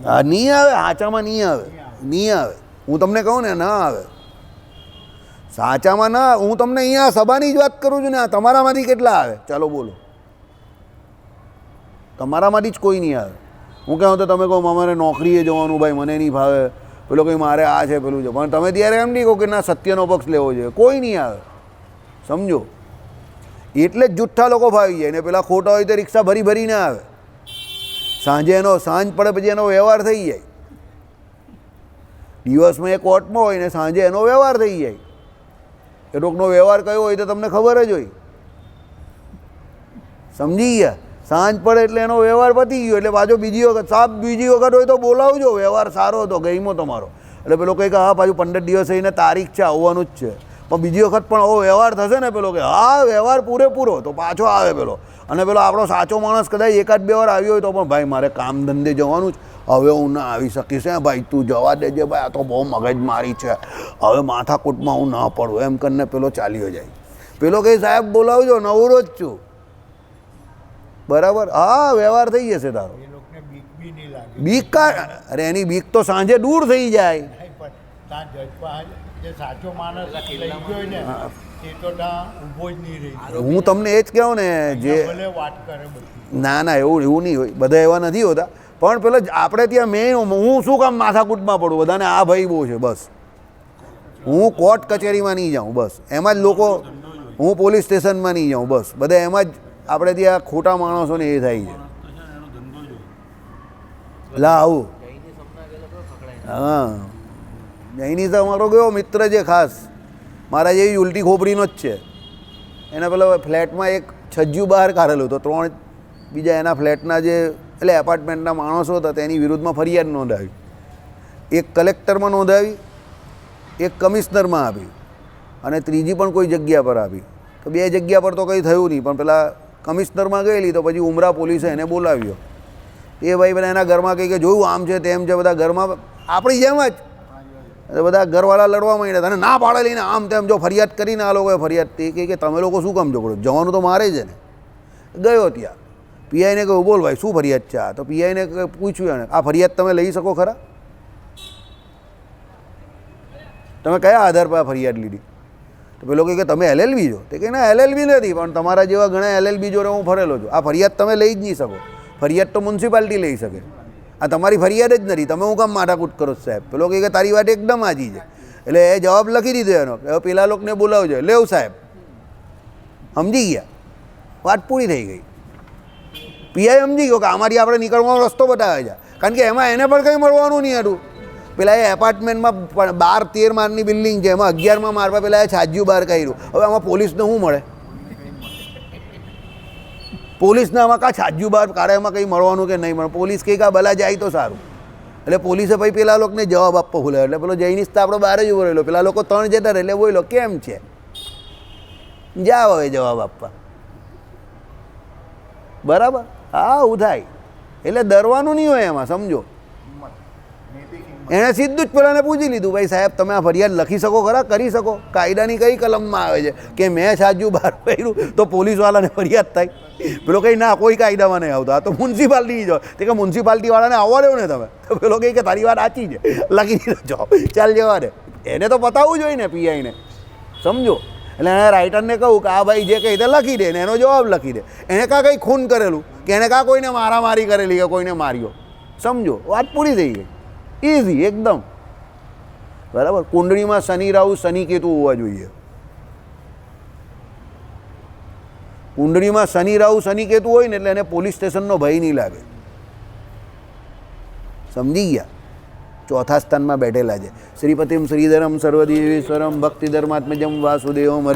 હા, નહીં આવે. સાચામાં નહીં આવે. નહીં આવે. હું તમને કહું ને, ના આવે. સાચામાં ના. હું તમને અહીંયા સભાની જ વાત કરું છું ને. તમારામાંથી કેટલા આવે? ચાલો બોલો. તમારામાંથી જ કોઈ નહીં આવે. હું કહું તો તમે કહો અમારે નોકરીએ જવાનું ભાઈ, મને નહીં ફાવે, પેલો કંઈ મારે આ છે પેલું છે, પણ તમે ત્યારે એમ નહીં કહો કે ના સત્યનો પક્ષ લેવો જોઈએ. કોઈ નહીં આવે. સમજો? એટલે જ જુઠ્ઠા લોકો ફાવી જાય ને પેલા ખોટા હોય તો રિક્ષા ભરી ભરીને આવે. સાંજ પડે પછી એનો વ્યવહાર થઈ જાય. દિવસમાં એ કોર્ટમાં હોય ને સાંજે એનો વ્યવહાર થઈ જાય. એ લોકોનો વ્યવહાર કયો હોય તો તમને ખબર જ હોય. સમજી ગયા? સાંજ પડે એટલે એનો વ્યવહાર પતી ગયો એટલે પાછો બીજી વખત હોય તો બોલાવજો, વ્યવહાર સારો હતો ગઈમો તમારો. એટલે પેલો કંઈક હા પાછું 15 દિવસ થઈને તારીખ છે આવવાનું જ છે, પણ બીજી વખત પણ આવો વ્યવહાર થશે ને પેલો કે હા વ્યવહાર પૂરેપૂરો તો પાછો આવે પેલો. અને પેલો આપણો સાચો માણસ કદાચ 1-2 વાર આવ્યો હોય તો પણ ભાઈ મારે કામ ધંધે જવાનું જ, હવે હું ના આવી શકીશ હે ભાઈ, તું જવા દેજે ભાઈ, આ તો બહુ મગજમારી છે, હવે માથાકૂટમાં હું ના પડું એમ કરીને પેલો ચાલ્યો જાય. પેલો કંઈ સાહેબ બોલાવજો, નવરો જ છું. બરાબર? હા વ્યવહાર થઈ જશે તારો. બીક કા? અરે એની બીક તો સાંજે દૂર થઈ જાય. સાચો માણસ લઈ ગયો ને એ તો ઊભો જ નહીં રહી. હું તમને એ જ કહું ને જે વાત કરે બધી. ના એવું નહીં હોય, બધા એવા નથી હોતા. પણ પેલો આપણે ત્યાં હું શું કામ માથાકૂટમાં પડું બધાને, આ ભાઈ બહુ છે બસ. હું કોર્ટ કચેરીમાં નહીં જાઉં બસ, એમાં જ લોકો, હું પોલીસ સ્ટેશનમાં નહીં જાઉં બસ, બધા એમાં જ આપણે ત્યાં ખોટા માણસોને એ થાય છે. લા આવું હા, જૈની તો અમારો ગયો મિત્ર છે ખાસ, મારા જેવી ઉલટી ખોપરીનો જ છે. એના પેલા ફ્લેટમાં એક છજ્જુ બહાર કાઢેલું તો 3 બીજા એના ફ્લેટના જે એટલે એપાર્ટમેન્ટના માણસો હતા તેની વિરુદ્ધમાં ફરિયાદ નોંધાવી. એક કલેક્ટરમાં નોંધાવી, એક કમિશનરમાં આપી અને ત્રીજી પણ કોઈ જગ્યા પર આપી. તો 2 જગ્યા પર તો કંઈ થયું નહીં, પણ પેલા કમિશનરમાં ગયેલી તો પછી ઉમરા પોલીસે એને બોલાવ્યો. એ ભાઈ પેલા એના ઘરમાં કંઈ કે જોયું આમ છે તેમ છે, બધા ઘરમાં આપણી જેમ જ બધા ઘરવાળા લડવા માંડ્યા હતા અને ના પાડેલી ને આમ તેમ. જો ફરિયાદ કરીને આ લોકોએ ફરિયાદ તે કહે કે તમે લોકો શું કામ ઝઘડો, જવાનું તો મારે છે ને. ગયો ત્યાં પીઆઈને કહ્યું બોલ ભાઈ શું ફરિયાદ છે આ? તો પીઆઈને પૂછ્યું એને આ ફરિયાદ તમે લઈ શકો ખરા? તમે કયા આધાર પર ફરિયાદ લીધી? તો પેલો કહે કે તમે LLB છો? તે કહે ના LLB નથી, પણ તમારા જેવા ઘણા LLB જોડે હું ફરેલો છું. આ ફરિયાદ તમે લઈ જ નહીં શકો, ફરિયાદ તો મ્યુનિસિપાલિટી લઈ શકે, આ તમારી ફરિયાદ જ નથી, તમે હું કામ માથાકૂટ કરો સાહેબ? પેલો કહે કે તારી વાત એકદમ આજી છે. એટલે એ જવાબ લખી દીધો એનો કે પેલા લોકોને બોલાવજો. લેવ સાહેબ સમજી ગયા, વાત પૂરી થઈ ગઈ. પીઆઈ સમજી ગયો કે આમાંથી આપણે નીકળવાનો રસ્તો બતાવે છે, કારણ કે એમાં એને પણ કંઈ મળવાનું નહીં હતું. પેલા એ એપાર્ટમેન્ટમાં 12-13 માળની બિલ્ડિંગ છે, એમાં 11મા માળ પર પેલા એ છાજ્યું બહાર કાઢ્યું. હવે આમાં પોલીસને શું મળે? પોલીસને આમાં કાં છાજ્યું બહાર કાઢે, એમાં કંઈ મળવાનું કે નહીં મળે? પોલીસ કંઈક આ બલા જાય તો સારું. એટલે પોલીસે ભાઈ પેલા લોકોને જવાબ આપવો ભૂલે, એટલે પેલો જૈનિસ્ત આપણે બહાર જ ઉભો રહેલો. પેલા લોકો 3 જતા રહે એટલે બોલો કેમ છે, જાઓ હવે જવાબ આપવા. બરાબર? હા આવું થાય. એટલે ડરવાનું નહીં હોય એમાં, સમજો. એણે સીધું જ પેલાને પૂછી લીધું ભાઈ સાહેબ તમે આ ફરિયાદ લખી શકો ખરા, કરી શકો? કાયદાની કઈ કલમમાં આવે છે કે મેં છાજ્યું બહાર કર્યું તો પોલીસવાળાને ફરિયાદ થાય? પેલો કંઈ ના કોઈ કાયદામાં નહીં આવતો, આ તો મ્યુનિસિપાલિટી જો. તે કે મ્યુનિસિપાલિટીવાળાને આવવા દેવો ને તમે? તો પેલો કહે કે તારી વાત સાચી છે, લખી દીધો જવાબ, ચાલ જવા દે. એને તો પતાવવું જોઈએ ને પીઆઈને, સમજો. એટલે એણે રાઇટરને કહું કે આ ભાઈ જે કહી તે લખી દે ને એનો જવાબ લખી દે. એણે કાં કંઈ ખૂન કરેલું કે એણે કાં કોઈને મારામારી કરેલી કે કોઈને માર્યો, સમજો. વાત પૂરી થઈ ગઈ, ઇઝી એકદમ. બરાબર? કુંડળીમાં શનિ રાહુ શનિ કેતુ હોવા જોઈએ. કુંડળીમાં શનિ રાહુ શનિ કેતુ હોય ને એટલે એને પોલીસ સ્ટેશનનો ભય નહીં લાગે. સમજી ગયા? 4થા સ્થાનમાં બેઠેલા છે. શ્રીપતિમ શ્રીધરમ સર્વદેવેશ્વરમ ભક્તિ ધર્માત્મજમ વાસુદેવમ